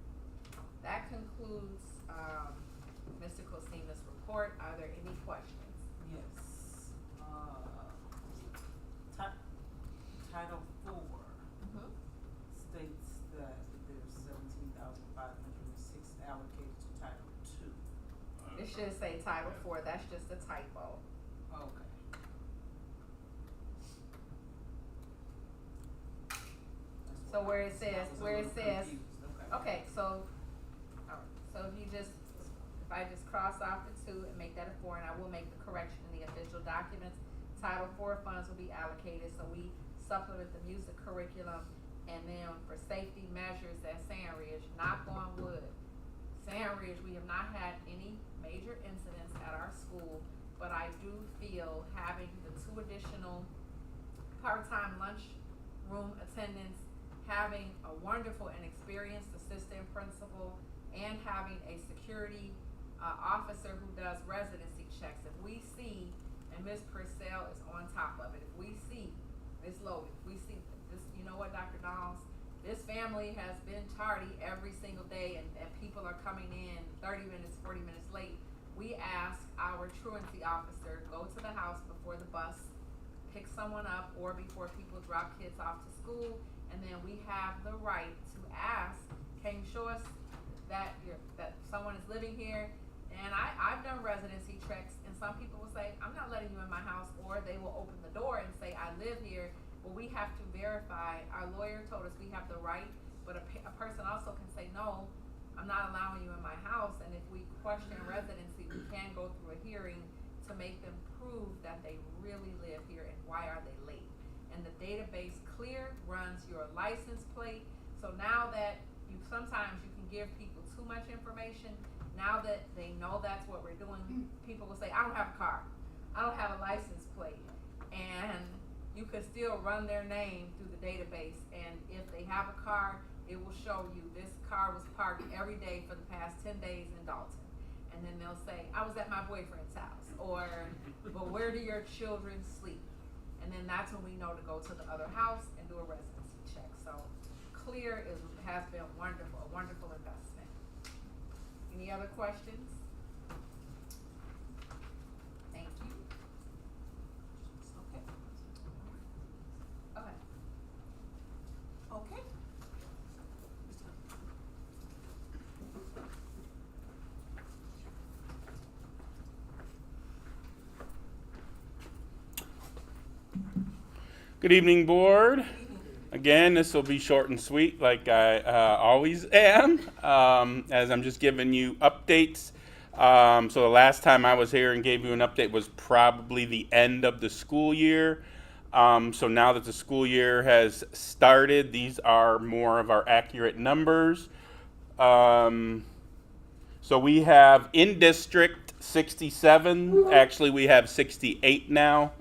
That concludes Mr. Cosina's report. Are there any questions? Yes. Title IV, that's just a typo. Okay. So where it says, Confused, okay, so, alright, so if you just, if I just cross off the 2 and make that a 4, and I will make the correction in the official documents, Title IV funds will be allocated, so we supplement the music curriculum, and then for safety measures at Sandridge, knock on wood, Sandridge, we have not had any major incidents at our school, but I do feel having the 2 additional part-time lunchroom attendants, having a wonderful and experienced assistant principal, and having a security officer who does residency checks. If we see, and Ms. Purcell is on top of it, if we see, Ms. Logan, if we see this, you know what, Dr. Donalds, this family has been tardy every single day, and people are coming in 30 minutes, 40 minutes late. We ask our truancy officer, go to the house before the bus, pick someone up, or before people drop kids off to school, and then we have the right to ask, can you show us that that someone is living here? And I've done residency checks, and some people will say, I'm not letting you in my house, or they will open the door and say, I live here. Well, we have to verify. Our lawyer told us we have the right, but a person also can say, no, I'm not allowing you in my house. And if we question residency, we can go through a hearing to make them prove that they really live here and why are they late. And the database clear runs your license plate. So now that sometimes you can give people too much information, now that they know that's what we're doing, people will say, I don't have a car, I don't have a license plate, and you could still run their name through the database, and if they have a car, it will show you this car was parked every day for the past 10 days in Dalton. And then they'll say, I was at my boyfriend's house, or, but where do your children sleep? And then that's when we know to go to the other house and do a residency check. So Clear has been wonderful, a wonderful investment. Any other questions? Thank you. Okay. Okay. Okay. Good evening, board. Again, this will be short and sweet like I always am, as I'm just giving you updates. So the last time I was here and gave you an update was probably the end of the school year. So now that the school year has started, these are more of our accurate numbers. So we have in district 67, actually we have 68 now,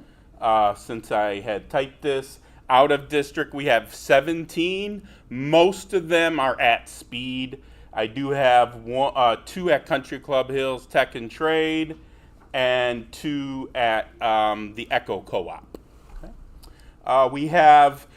since I had typed this. Out of district, we have 17. Most of them are at speed. I do have 2 at Country Club Hills Tech and Trade, and 2 at the Echo Co-op. Okay. We have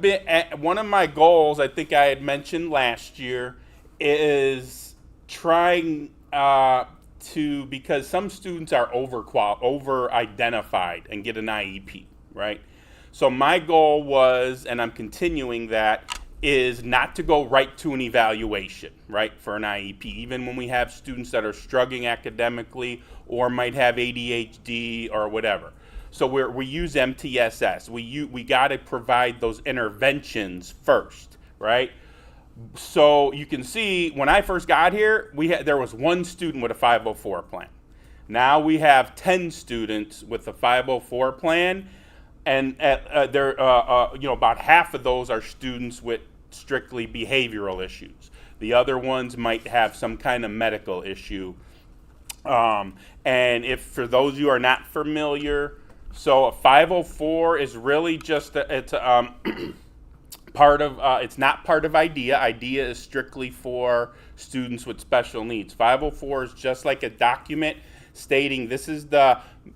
been at, one of my goals, I think I had mentioned last year, is trying to, because some students are over identified and get an IEP, right? So my goal was, and I'm continuing that, is not to go right to an evaluation, right, for an IEP, even when we have students that are struggling academically or might have ADHD or whatever. So we use MTSS. We got to provide those interventions first, right? So you can see when I first got here, there was 1 student with a 504 plan. Now we have 10 students with a 504 plan. And about half of those are students with strictly behavioral issues. The other ones might have some kind of medical issue. And if for those of you who are not familiar, so a 504 is really just it's part of it's not part of IDEA. IDEA is strictly for students with special needs. 504 is just like a document stating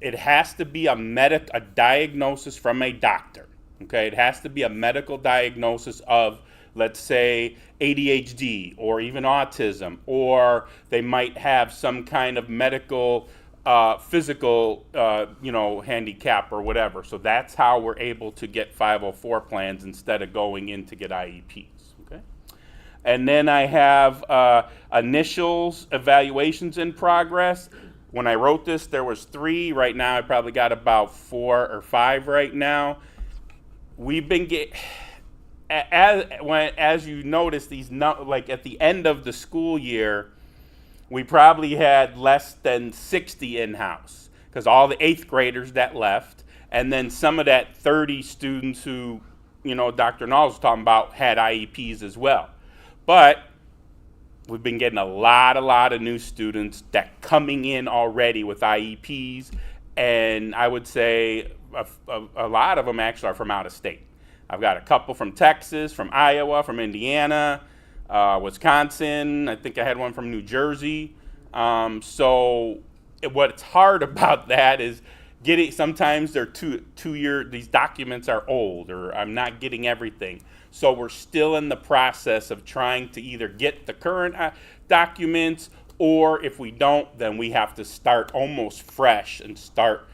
it has to be a diagnosis from a doctor, okay? It has to be a medical diagnosis of, let's say, ADHD or even autism, or they might have some kind of medical, physical, handicap or whatever. So that's how we're able to get 504 plans instead of going in to get IEPs, okay? And then I have initials, evaluations in progress. when I wrote this, there was 3. Right now, I probably got about 4 or 5 right now. We've been as you notice, like at the end of the school year, we probably had less than 60 in-house because all the 8th graders that left, and then some of that 30 students who, Dr. Knowles was talking about had IEPs as well. But we've been getting a lot of new students that coming in already with IEPs, and I would say a lot of them actually are from out of state. I've got a couple from Texas, from Iowa, from Indiana, Wisconsin. I think I had one from New Jersey. So what's hard about that is sometimes they're two-year, these documents are old, or I'm not getting everything. So we're still in the process of trying to either get the current documents, or if we don't, then we have to start almost fresh and start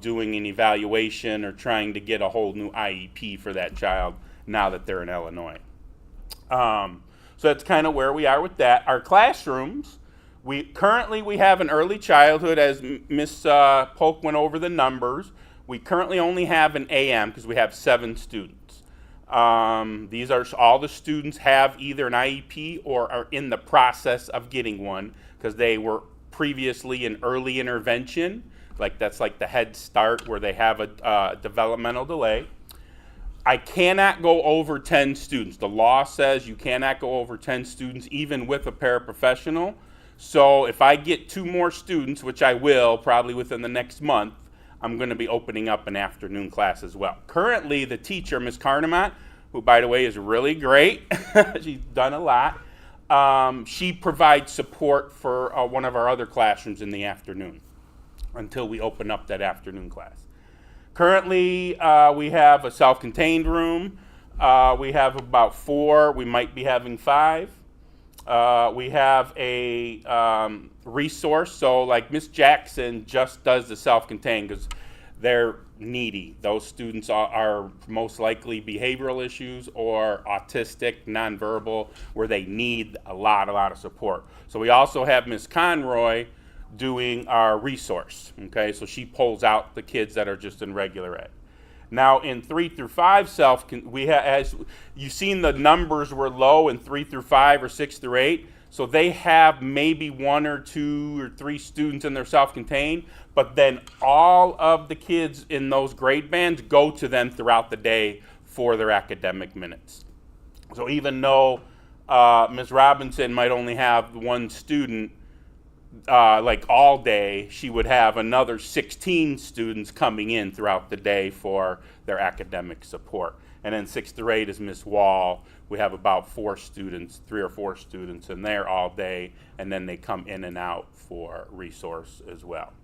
doing an evaluation or trying to get a whole new IEP for that child now that they're in Illinois. So that's kind of where we are with that. Our classrooms, currently we have an early childhood, as Ms. Polk went over the numbers. We currently only have an AM because we have 7 students. These are all the students have either an IEP or are in the process of getting one because they were previously in early intervention. That's like the Head Start where they have a developmental delay. I cannot go over 10 students. The law says you cannot go over 10 students even with a paraprofessional. So if I get 2 more students, which I will probably within the next month, I'm going to be opening up an afternoon class as well. Currently, the teacher, Ms. Carnamont, who by the way is really great, she's done a lot, she provides support for one of our other classrooms in the afternoon until we open up that afternoon class. Currently, we have a self-contained room. We have about 4. We might be having 5. We have a resource. So like Miss Jackson just does the self-contained because they're needy. Those students are most likely behavioral issues or autistic, nonverbal, where they need a lot of support. So we also have Miss Conroy doing our resource, okay? So she pulls out the kids that are just in regular ed. Now in 3 through 5 as you've seen, the numbers were low in 3 through 5 or 6 through 8. So they have maybe 1 or 2 or 3 students in their self-contained, but then all of the kids in those grade bands go to them throughout the day for their academic minutes. So even though Ms. Robinson might only have 1 student, all day, she would have another 16 students coming in throughout the day for their academic support. And then 6 through 8 is Miss Wall. We have about 3 or 4 students in there all day, and then they come in and out for resource as well.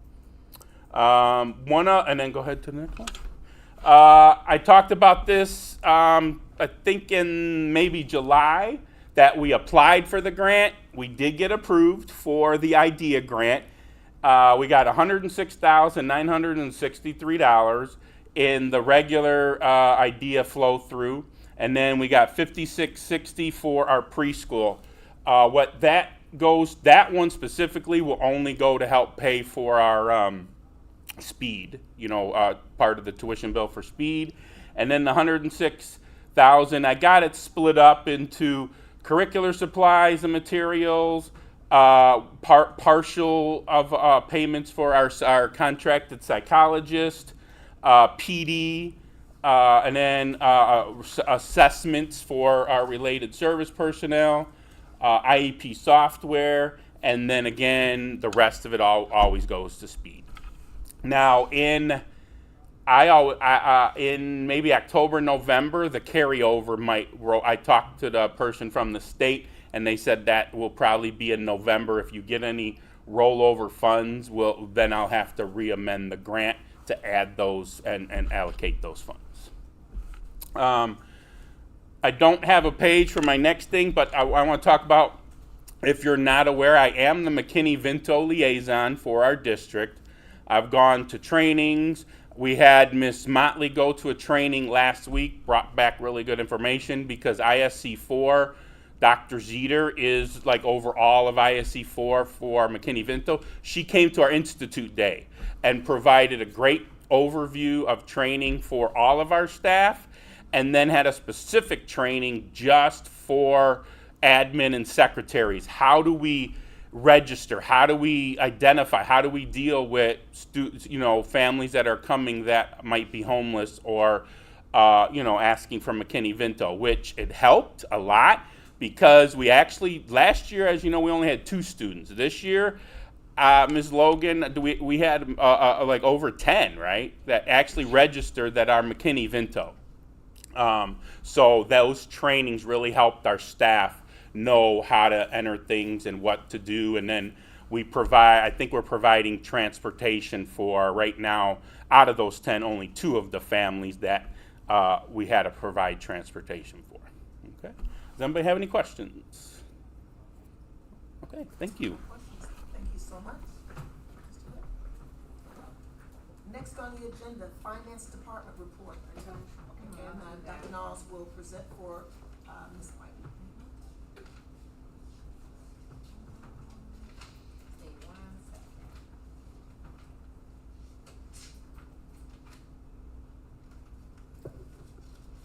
And then go ahead to the next one. I talked about this, I think in maybe July, that we applied for the grant. We did get approved for the IDEA grant. We got $106,963 in the regular IDEA flow through, and then we got $56.60 for our preschool. That one specifically will only go to help pay for our speed, part of the tuition bill for speed, and then the $106,000. I got it split up into curricular supplies and materials, partial of payments for our contracted psychologist, PD, and then assessments for our related service personnel, IEP software, and then again, the rest of it always goes to speed. Now, in maybe October, November, the carryover I talked to the person from the state, and they said that will probably be in November. If you get any rollover funds, then I'll have to re-amend the grant to add those and allocate those funds. I don't have a page for my next thing, but I want to talk about, if you're not aware, I am the McKinney-Vento liaison for our district. I've gone to trainings. We had Miss Motley go to a training last week, brought back really good information because ISC4 Dr. Zeter is like over all of ISC4 for McKinney-Vento. She came to our Institute Day and provided a great overview of training for all of our staff, and then had a specific training just for admin and secretaries. How do we register? How do we identify? How do we deal with families that are coming that might be homeless or asking for McKinney-Vento, which it helped a lot because we actually, last year, as you know, we only had 2 students. This year, Ms. Logan, we had like over 10, right, that actually registered that are McKinney-Vento. So those trainings really helped our staff know how to enter things and what to do. And then I think we're providing transportation for, right now, out of those 10, only 2 of the families that we had to provide transportation for. Okay. Does anybody have any questions? Okay, thank you. Questions? Thank you so much. Next on the agenda, Finance Department report. Okay, and Dr. Knowles will present for Ms. White. Stay 1 second.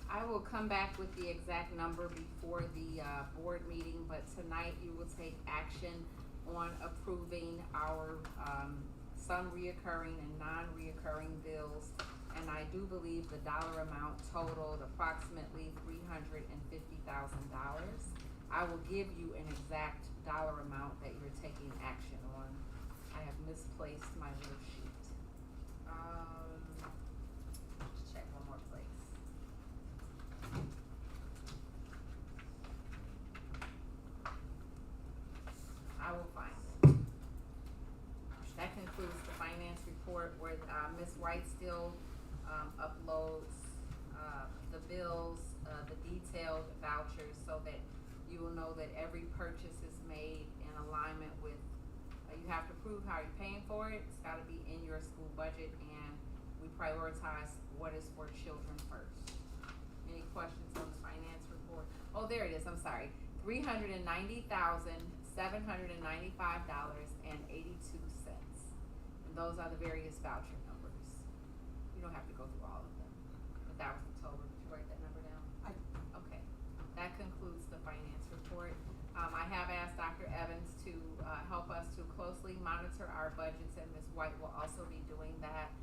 I will come back with the exact number before the board meeting, but tonight you will take action on approving our some reoccurring and non-reoccurring bills. And I do believe the dollar amount totaled approximately $350,000. I will give you an exact dollar amount that you're taking action on. I have misplaced my little sheet. Let's check one more place. I will find it. That concludes the finance report where Ms. White still uploads the bills, the detailed vouchers, so that you will know that every purchase is made in alignment with, you have to prove how you're paying for it. It's gotta be in your school budget, and we prioritize what is for children first. Any questions on the finance report? Oh, there it is, I'm sorry. $390,795.82. And those are the various voucher numbers. You don't have to go through all of them, but that was the total. Did you write that number down? Okay, that concludes the finance report. I have asked Dr. Evans to help us to closely monitor our budgets, and Ms. White will also be doing that.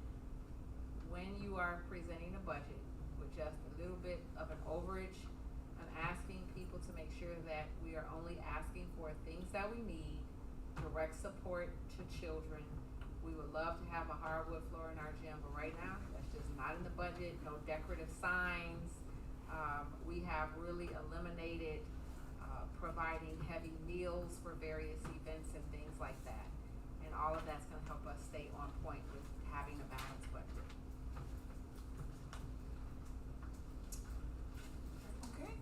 When you are presenting a budget with just a little bit of an overage, I'm asking people to make sure that we are only asking for things that we need, direct support to children. We would love to have a hardwood floor in our gym, but right now, that's just not in the budget. No decorative signs. We have really eliminated providing heavy meals for various events and things like that. And all of that's gonna help us stay on point with having a balanced budget. Okay.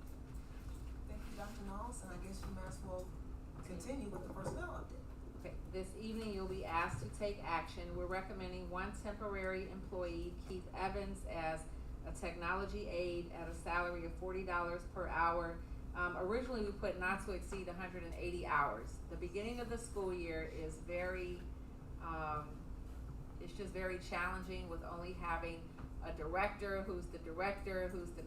Thank you, Dr. Knowles, and I guess you might as well continue with the personnel update. Okay, this evening you'll be asked to take action. We're recommending 1 temporary employee, Keith Evans, as a technology aide at a salary of $40 per hour. Originally we put not to exceed 180 hours. The beginning of the school year is it's just very challenging with only having a director, who's the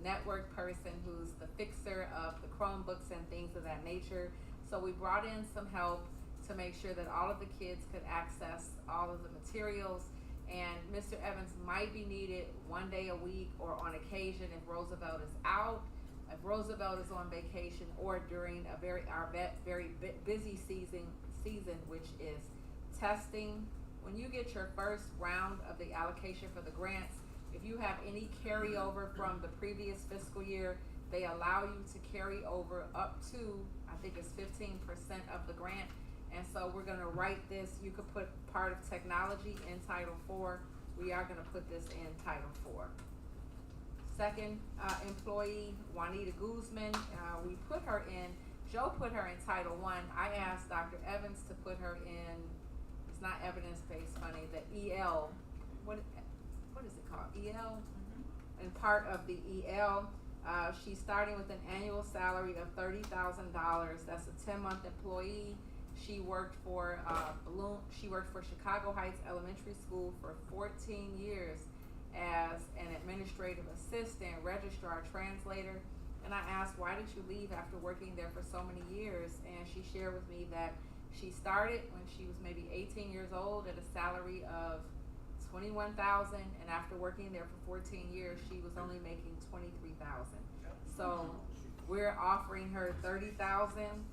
network person, who's the fixer of the Chromebooks and things of that nature. So we brought in some help to make sure that all of the kids could access all of the materials. And Mr. Evans might be needed 1 day a week or on occasion if Roosevelt is out, if Roosevelt is on vacation, or during our very busy season, which is testing. When you get your first round of the allocation for the grants, if you have any carryover from the previous fiscal year, they allow you to carry over up to, I think it's 15% of the grant. And so we're gonna write this, you could put part of technology in Title IV. We are gonna put this in Title IV. Second employee, Juanita Guzman, we put her in, Joe put her in Title I. I asked Dr. Evans to put her in, it's not evidence-based funding, the EL, what is it called, EL? And part of the EL, She's starting with an annual salary of $30,000. That's a 10-month employee. She worked for Chicago Heights Elementary School for 14 years as an administrative assistant, registrar, translator. And I asked, why did you leave after working there for so many years? And she shared with me that she started when she was maybe 18 years old at a salary of $21,000, and after working there for 14 years, she was only making $23,000. So we're offering her $30,000.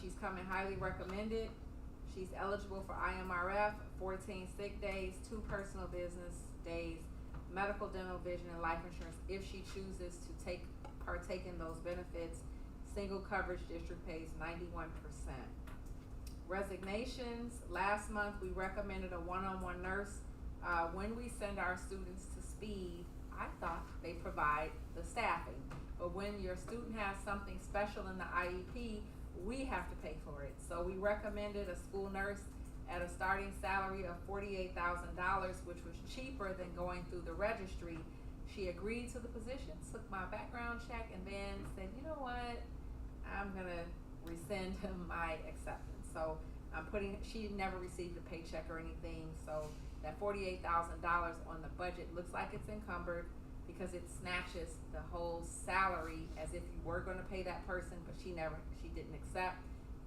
She's coming highly recommended. She's eligible for IMRF, 14 sick days, 2 personal business days, medical, dental, vision, and life insurance if she chooses to partake in those benefits. Single coverage district pays 91%. Resignations. Last month we recommended a one-on-one nurse. When we send our students to speed, I thought they provide the staffing. But when your student has something special in the IEP, we have to pay for it. So we recommended a school nurse at a starting salary of $48,000, which was cheaper than going through the registry. She agreed to the position, took my background check, and then said, you know what, I'm gonna rescind my acceptance. So she never received a paycheck or anything, so that $48,000 on the budget looks like it's encumbered because it snatches the whole salary as if you were gonna pay that person, but she didn't accept.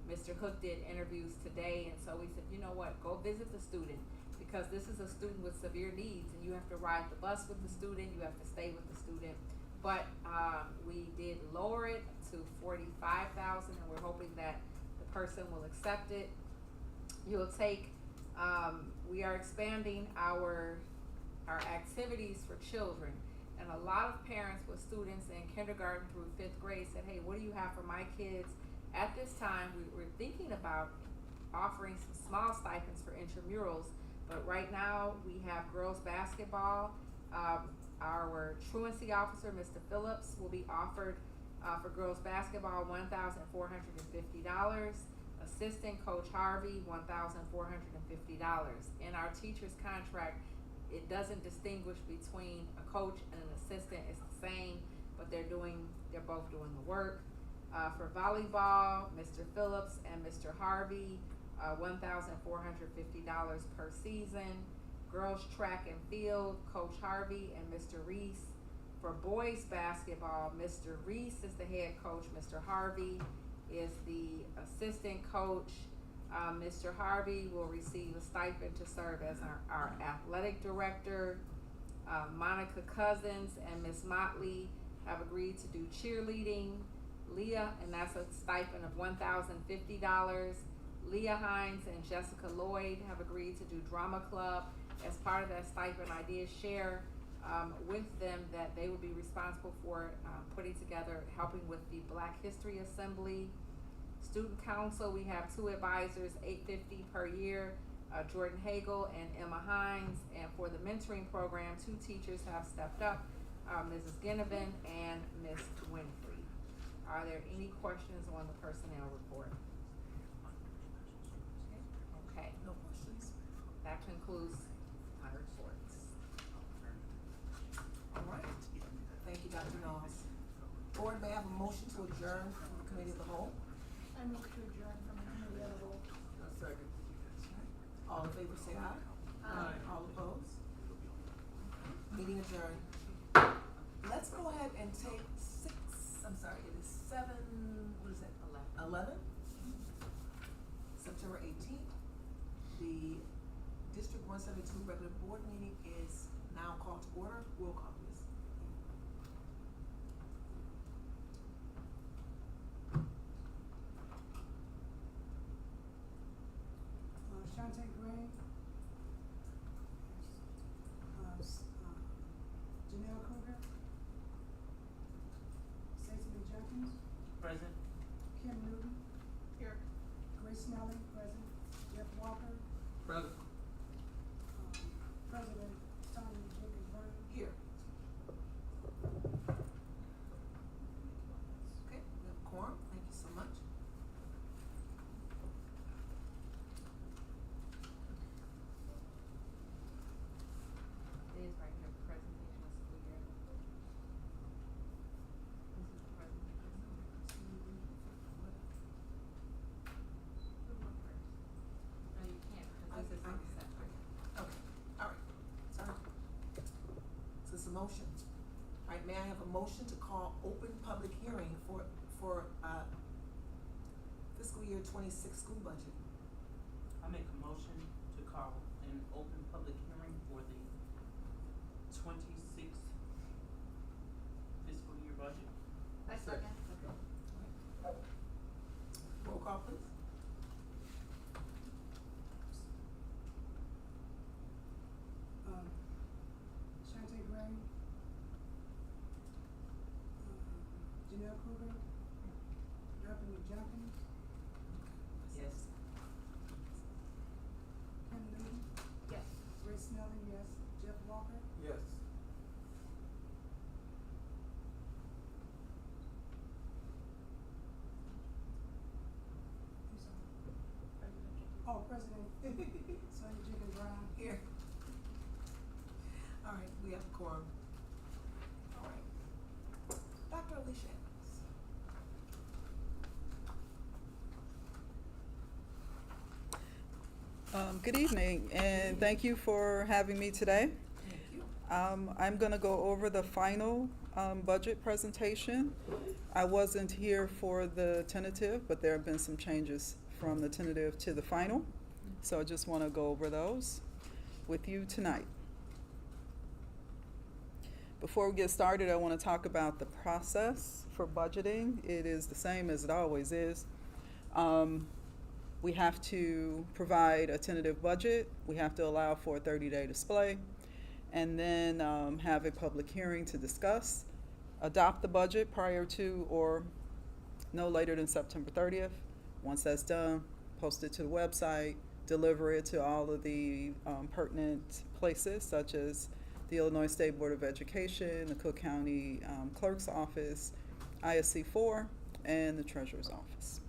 Mr. Hook did interviews today, and so we said, you know what, go visit the student, because this is a student with severe needs, and you have to ride the bus with the student, you have to stay with the student. But we did lower it to $45,000, and we're hoping that the person will accept it. You'll take, we are expanding our activities for children, and a lot of parents with students in kindergarten through 5th grade said, hey, what do you have for my kids? At this time, we're thinking about offering some small stipends for intramurals, but right now we have girls basketball. Our truancy officer, Mr. Phillips, will be offered for girls basketball $1,450. Assistant Coach Harvey, $1,450. In our teacher's contract, it doesn't distinguish between a coach and an assistant. It's the same, but they're both doing the work. For volleyball, Mr. Phillips and Mr. Harvey, $1,450 per season. Girls track and field, Coach Harvey and Mr. Reese. For boys basketball, Mr. Reese is the head coach, Mr. Harvey is the assistant coach. Mr. Harvey will receive a stipend to serve as our athletic director. Monica Cousins and Miss Motley have agreed to do cheerleading. Leah, and that's a stipend of $1,050. Leah Hines and Jessica Lloyd have agreed to do drama club. As part of that stipend, I did share with them that they would be responsible for putting together, helping with the Black History Assembly. Student council, we have 2 advisors, $850 per year, Jordan Hagel and Emma Hines. And for the mentoring program, 2 teachers have stepped up, Mrs. Ginnivan and Miss Winfrey. Are there any questions on the personnel report? Okay. No questions. That concludes my reports. All right. Thank you, Dr. Knowles. Board, may I have a motion to adjourn from the committee of the whole? I move to adjourn from the committee of the whole. Second. All in favor, say aye. Aye. All opposed? Meeting adjourned. Let's go ahead and take it is 7, what is that? 11? September 18th. The District 172 regular board meeting is now called to order. Roll call, please. Shante Gray. Janelle Kruger. Stacey Lee Jenkins. Present. Kim Newton. Here. Grace Snelling, present. Jeff Walker. Present. President Tony Jenkins Brown. Here. Okay, we have a quorum. Thank you so much. It is right here, presentation of school year. may I have a motion to call open public hearing for fiscal year 26 school budget? I make a motion to call an open public hearing for the 26 fiscal year budget. I second. Roll call, please. Shante Gray. Janelle Kruger. Anthony Jenkins. Yes. Kim Newton. Yes. Grace Snelling, yes. Jeff Walker. Yes. I'm sorry. Oh, President Sonia Jenkins Brown. Here. All right, we have a quorum. All right. Dr. Alicia Evans. Good evening, and thank you for having me today. Thank you. I'm going to go over the final budget presentation. I wasn't here for the tentative, but there have been some changes from the tentative to the final, so I just want to go over those with you tonight. Before we get started, I want to talk about the process for budgeting. It is the same as it always is. We have to provide a tentative budget. We have to allow for a 30-day display, and then have a public hearing to discuss, adopt the budget prior to or no later than September 30th. Once that's done, post it to the website, deliver it to all of the pertinent places, such as the Illinois State Board of Education, the Cook County Clerk's Office, ISC 4, and the Treasurer's Office.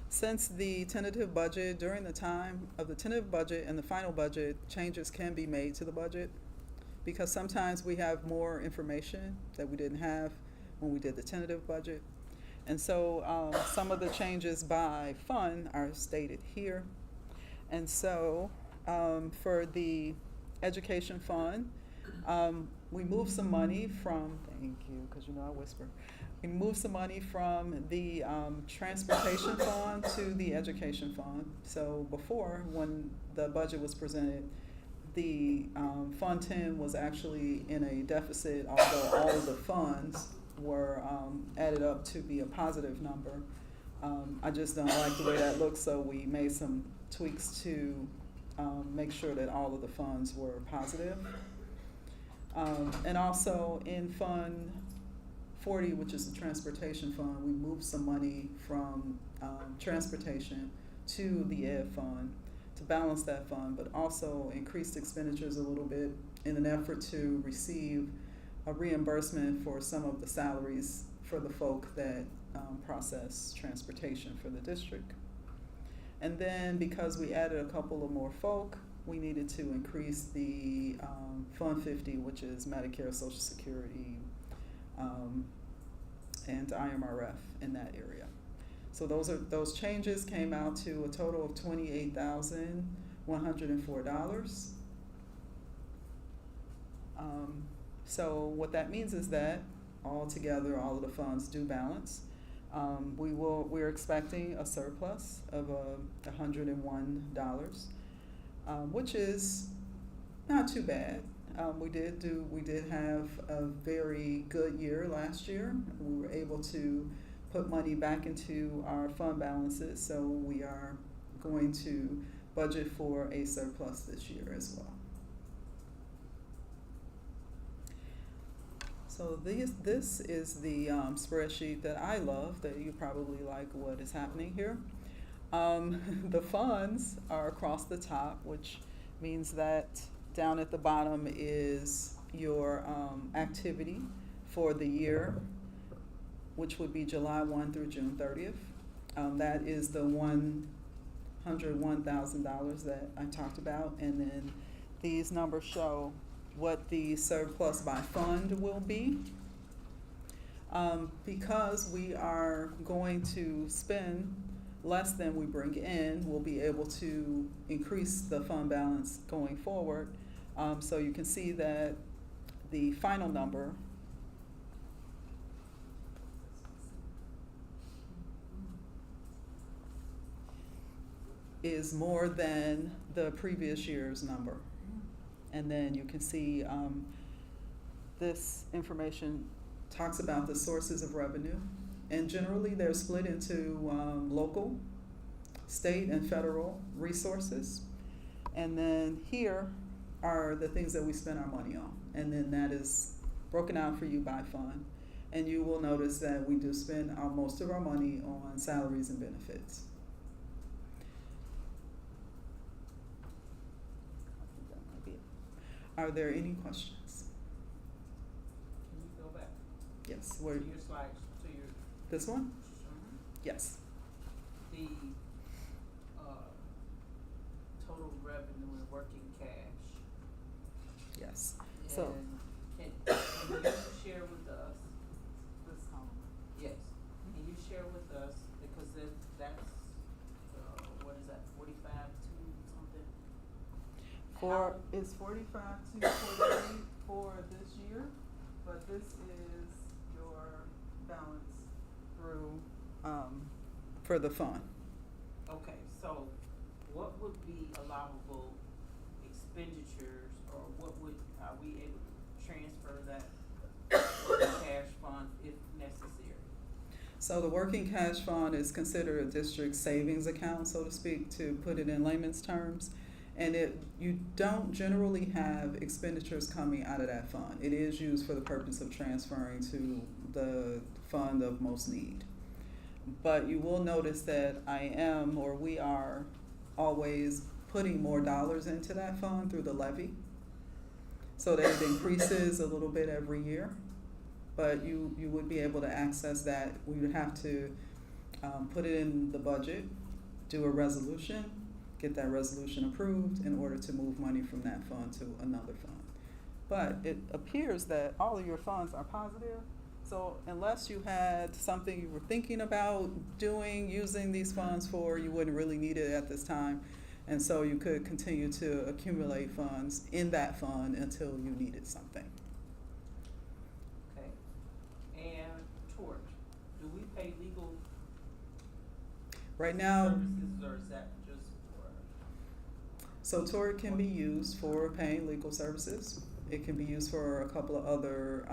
Since the tentative budget, during the time of the tentative budget and the final budget, changes can be made to the budget because sometimes we have more information that we didn't have when we did the tentative budget. And so some of the changes by fund are stated here. And so for the education fund, we moved some money from, thank you, because you know I whisper. We moved some money from the transportation fund to the education fund. So before, when the budget was presented, the Fund 10 was actually in a deficit, although all of the funds were added up to be a positive number. I just don't like the way that looks, so we made some tweaks to make sure that all of the funds were positive. And also in Fund 40, which is the transportation fund, we moved some money from transportation to the ed fund to balance that fund, but also increased expenditures a little bit in an effort to receive a reimbursement for some of the salaries for the folk that process transportation for the district. And then because we added a couple of more folk, we needed to increase the Fund 50, which is Medicare, Social Security, and IMRF in that area. So those changes came out to a total of $28,104. So what that means is that altogether, all of the funds do balance. We're expecting a surplus of $101, which is not too bad. We did have a very good year last year. We were able to put money back into our fund balances, so we are going to budget for a surplus this year as well. So this is the spreadsheet that I love, that you probably like what is happening here. The funds are across the top, which means that down at the bottom is your activity for the year, which would be July 1 through June 30th. That is the $101,000 that I talked about, and then these numbers show what the surplus by fund will be. Because we are going to spend less than we bring in, we'll be able to increase the fund balance going forward. So you can see that the final number is more than the previous year's number. And then you can see this information talks about the sources of revenue. And generally, they're split into local, state, and federal resources. And then here are the things that we spend our money on. And then that is broken out for you by fund. And you will notice that we do spend most of our money on salaries and benefits. I think that might be it. Are there any questions? Can you go back Yes, to where, your slides, to your, this one? mhm. Yes. The, total revenue and working cash. Yes. So, And can you share with us, yes, can you share with us, because that's, what is that, 45 to something? it's 45 to 48 for this year, but this is your balance through, for the fund. Okay, so what would be allowable expenditures, or are we able to transfer that cash fund if necessary? So the working cash fund is considered a district savings account, so to speak, to put it in layman's terms. And you don't generally have expenditures coming out of that fund. It is used for the purpose of transferring to the fund of most need. But you will notice that we are always putting more dollars into that fund through the levy. So that it increases a little bit every year. But you would be able to access that. We would have to put it in the budget, do a resolution, get that resolution approved in order to move money from that fund to another fund. But it appears that all of your funds are positive. So unless you had something you were thinking about using these funds for, you wouldn't really need it at this time. And so you could continue to accumulate funds in that fund until you needed something. Okay, and tort, do we pay legal Right now, services, or is that just for? so tort can be used for paying legal services. It can be used for a couple of other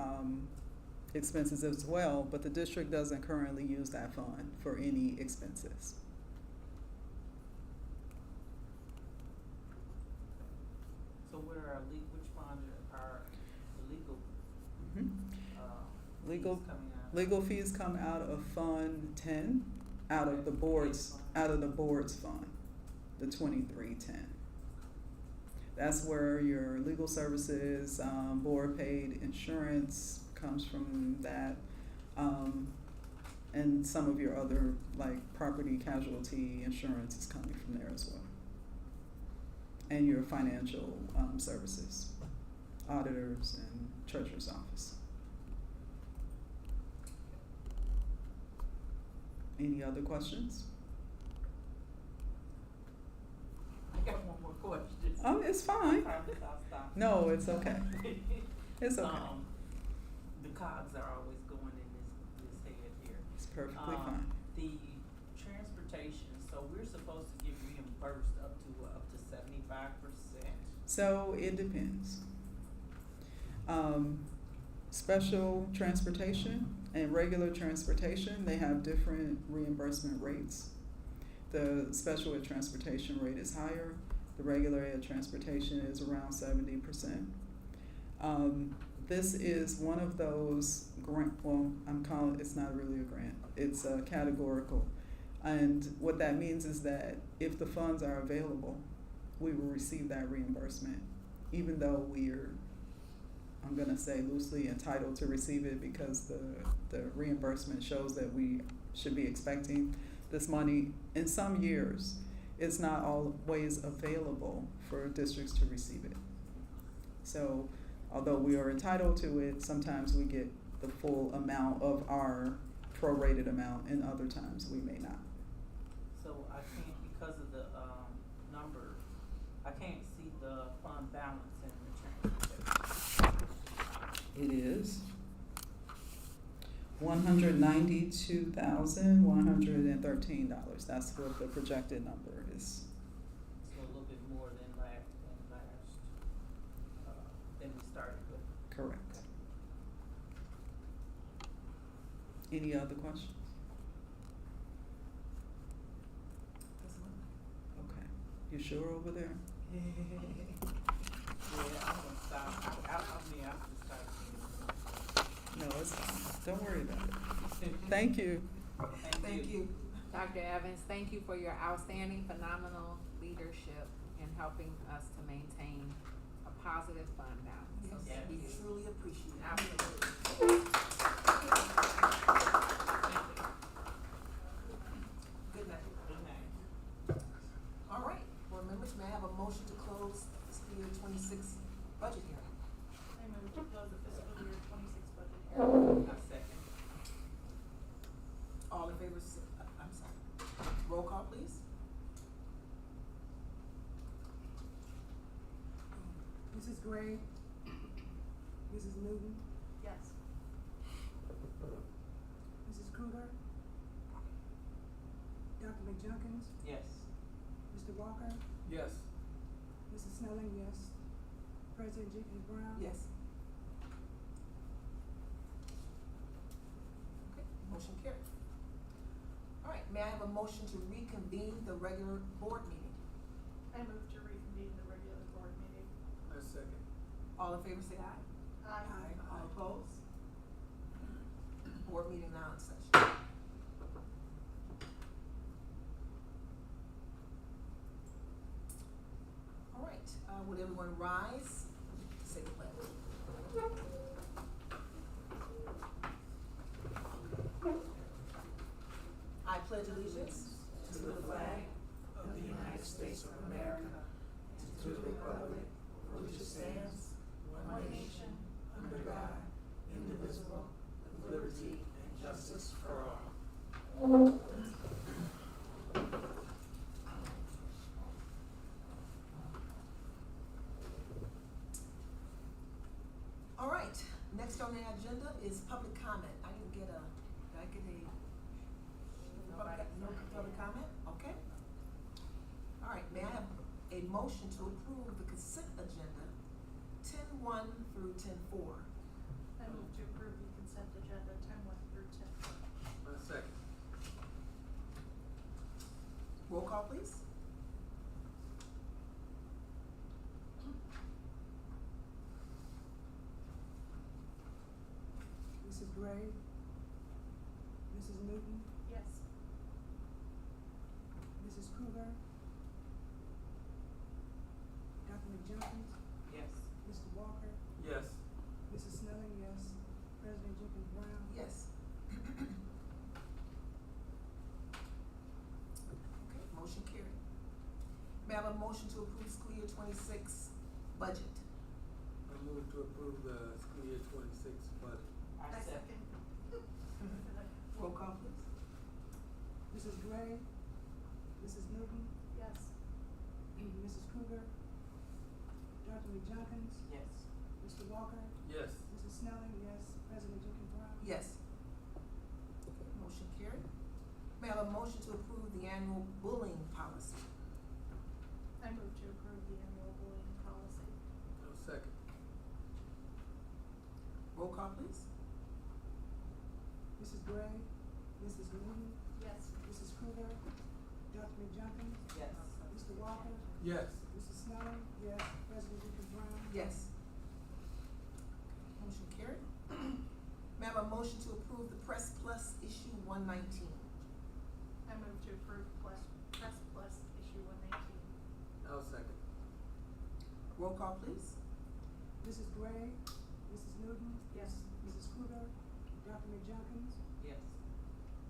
expenses as well, but the district doesn't currently use that fund for any expenses. So where are which funds are the legal, Legal fees coming out? Legal fees come out of Fund 10, out of the board's fund, the 2310. That's where your legal services, board paid insurance comes from that, and some of your other, like property casualty insurance is coming from there as well. And your financial services, auditors and treasurer's office. Any other questions? I got one more question. Oh, it's I fine. promise I'll stop. No, it's okay. It's okay. The cogs are always going in this head here. It's perfectly fine. The transportation, so we're supposed to get reimbursed up to 75%. So it depends. Special transportation and regular transportation, they have different reimbursement rates. The special ed transportation rate is higher. The regular ed transportation is around 70%. This is one of those it's not really a grant, it's categorical. And what that means is that if the funds are available, we will receive that reimbursement, even though we're, I'm gonna say loosely, entitled to receive it because the reimbursement shows that we should be expecting this money. In some years, it's not always available for districts to receive it. So although we are entitled to it, sometimes we get the full amount of our prorated amount, and other times we may not. So I can't, because of the, number, I can't see the fund balance in the transportation. It is $192,113. That's what the projected number is. So a little bit more than than we started with. Correct. Any other questions? Okay. You sure over there? Yeah, I'm gonna stop. I mean, I'm just starting. No, it's fine. Don't worry about it. Thank you. Thank you. Dr. Evans, thank you for your outstanding, phenomenal leadership in helping us to maintain a positive fund balance. So Yes, thank we you. truly appreciate it. Absolutely. Good night. Good night. All right, board members, may I have a motion to close fiscal year 26 budget hearing? I move to close the fiscal year 26 budget hearing. I second. All in favor, I'm sorry. Roll call, please. Mrs. Gray, Mrs. Newton, Yes. Mrs. Kruger, Dr. McJunkins, Yes. Mr. Walker, Yes. Mrs. Snelling, yes. President Jenkins Brown. Yes. Okay, motion carried. All right, may I have a motion to reconvene the regular board meeting? I move to reconvene the regular board meeting. I second. All in favor, say aye. All opposed? Board meeting now in session. All right, would everyone rise? Say the pledge. I pledge allegiance to the flag of the United States of America, and to the republic for which it stands, one nation, under God, indivisible, with liberty and justice for all. All right, next on the agenda is public comment. I didn't get a, did I get a? No public comment, okay. All right, may I have a motion to approve the consent agenda 10-1 through 10-4? I move to approve the consent agenda 10-1 through 10-4. I second. Roll call, please. Mrs. Gray, Mrs. Newton, Yes. Mrs. Kruger, Dr. McJunkins, Yes. Mr. Walker, Yes. Mrs. Snelling, yes. President Jenkins Brown. Yes. Okay, motion carried. May I have a motion to approve school year 26 budget? I move to approve the school year 26 budget. I second. Roll call, please. Mrs. Gray, Mrs. Newton, Yes. Mrs. Kruger, Dr. McJunkins, Yes. Mr. Walker, Yes. Mrs. Snelling, yes. President Jenkins Brown. Yes. Okay, motion carried. May I have a motion to approve the annual bullying policy? I move to approve the annual bullying policy. No second. Roll call, please. Mrs. Gray, Mrs. Newton, Yes. Mrs. Kruger, Dr. McJunkins, Yes. Mr. Walker, Yes. Mrs. Snelling, yes. President Jenkins Brown. Yes. Motion carried. May I have a motion to approve the Press Plus issue 119? I move to approve Press Plus issue 119. I'll second. Roll call, please. Mrs. Gray, Mrs. Newton, Yes. Mrs. Kruger, Dr. McJunkins, Yes.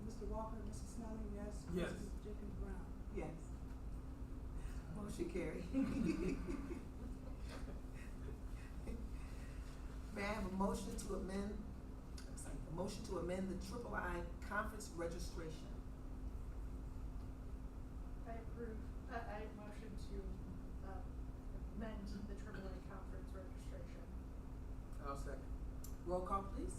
Mr. Walker, Mrs. Snelling, yes. Yes. President Jenkins Brown. Yes. Motion carried. May I have a motion to amend, a motion to amend the III conference registration? I approve, I motion to, amend the AAA conference registration. I'll second. Roll call, please.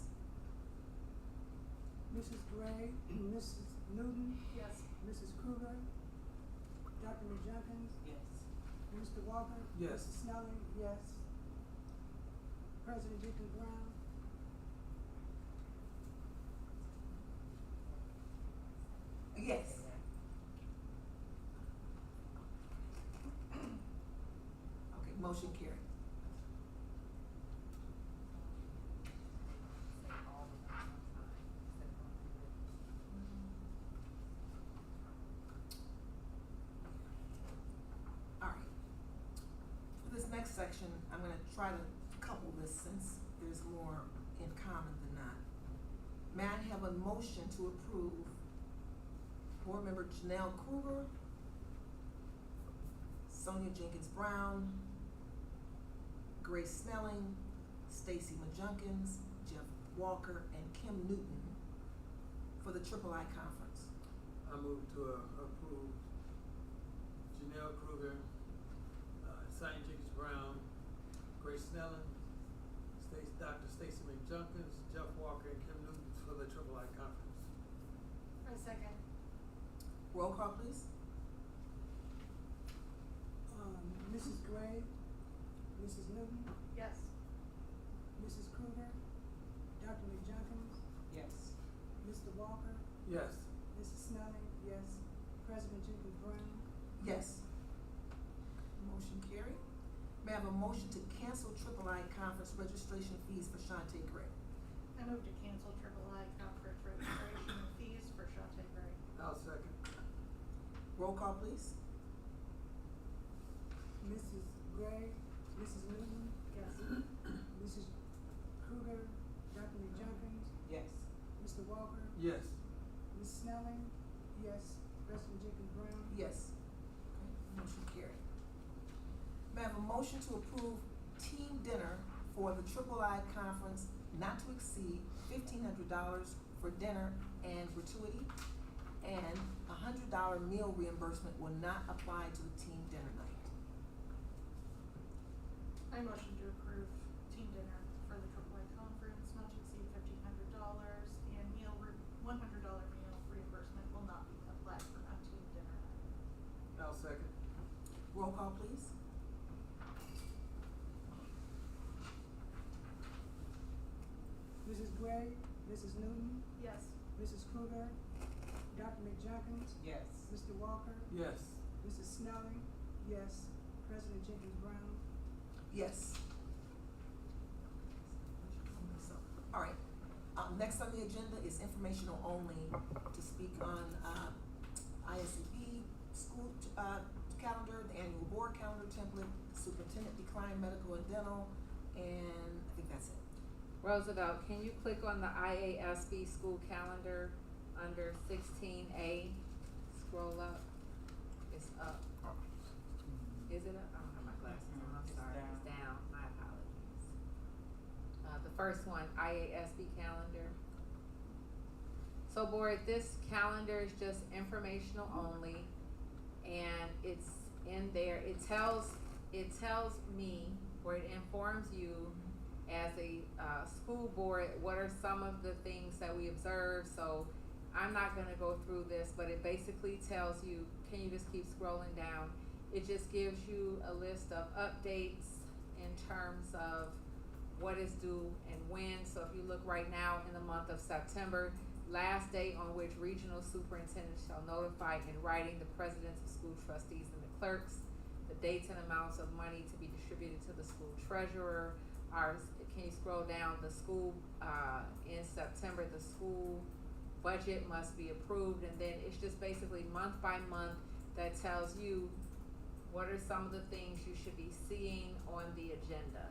Mrs. Gray, Mrs. Newton, Yes. Mrs. Kruger, Dr. McJunkins, Yes. Mr. Walker. Yes. Mrs. Snelling, yes. President Jenkins Brown, Yes. Okay, motion carried. All right. For this next section, I'm gonna try to couple this since there's more in common than not. May I have a motion to approve Board Member Janelle Kruger, Sonia Jenkins Brown, Grace Snelling, Stacy McJunkins, Jeff Walker, and Kim Newton for the Triple I Conference. I move to approve Janelle Kruger, Sonia Jenkins Brown, Grace Snelling, Dr. Stacy McJunkins, Jeff Walker, and Kim Newton for the Triple I Conference. A second. Roll call, please. Mrs. Gray, Mrs. Newton, Yes. Mrs. Kruger, Dr. McJunkins, Yes. Mr. Walker, Yes. Mrs. Snelling, yes. President Jenkins Brown, Yes. Motion carried. May I have a motion to cancel Triple I Conference registration fees for Shantae Gray? I move to cancel Triple I conference registration fees for Shante Gray. I'll second. Roll call, please. Mrs. Gray, Mrs. Newton, Yes. Mrs. Kruger, Dr. McJunkins, Yes. Mr. Walker, Yes. Ms. Snelling, yes. President Jenkins Brown, Yes. Okay, motion carried. May I have a motion to approve team dinner for the Triple I Conference not to exceed $1,500 for dinner and gratuity, and $100 meal reimbursement will not apply to the team dinner night. I motion to approve team dinner for the AAA conference not to exceed $1,500 and $100 meal reimbursement will not be applied for a team dinner night. I'll second. Roll call, please. Mrs. Gray, Mrs. Newton, Yes. Mrs. Kruger, Dr. McJunkins, Yes. Mr. Walker, Yes. Mrs. Snelling, yes. President Jenkins Brown, Yes. So, all right, next on the agenda is informational only to speak on, ISCP school, calendar, the annual board calendar template, superintendent decline medical and dental, and I think that's it. Roosevelt, can you click on the IASB school calendar under 16A? Scroll up. It's up. Is it up? I don't have my glasses on, I'm It's sorry. down. It's down, my apologies. The first one, IASB calendar. So board, this calendar is just informational only, and it's in there, it tells me, or it informs you as a, school board, what are some of the things that we observe. So I'm not gonna go through this, but it basically tells you, can you just keep scrolling down? It just gives you a list of updates in terms of what is due and when. So if you look right now in the month of September, last day on which regional superintendents shall notify in writing the presidents of school trustees and the clerks, the dates and amounts of money to be distributed to the school treasurer. Can you scroll down, the school, in September, the school budget must be approved, and then it's just basically month by month that tells you what are some of the things you should be seeing on the agenda.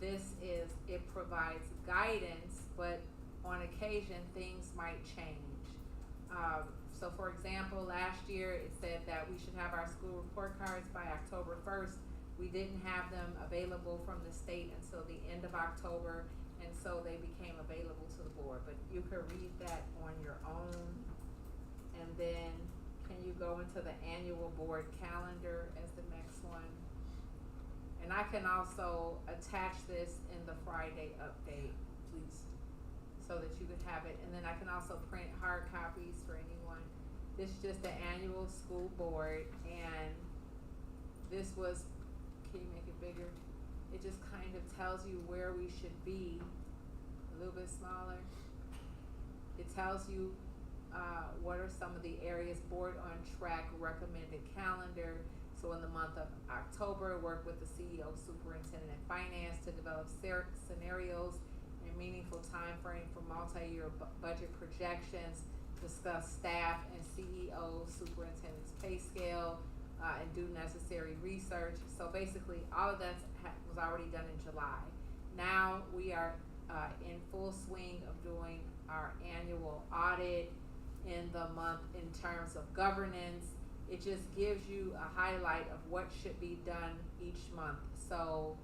It provides guidance, but on occasion, things might change. So for example, last year, it said that we should have our school report cards by October 1st. We didn't have them available from the state until the end of October, and so they became available to the board. But you could read that on your own. And then, can you go into the annual board calendar as the next one? And I can also attach this in the Friday update. please. so that you could have it, and then I can also print hard copies for anyone. This is just the annual school board, and this was, can you make it bigger? It just kind of tells you where we should be, a little bit smaller. It tells you, what are some of the areas, board on track recommended calendar. So in the month of October, work with the CEO, superintendent, and finance to develop scenarios and meaningful time frame for multi-year budget projections, discuss staff and CEO, superintendent's pay scale, and do necessary research. So basically, all of that was already done in July. Now we are in full swing of doing our annual audit in the month in terms of governance. It just gives you a highlight of what should be done each month. So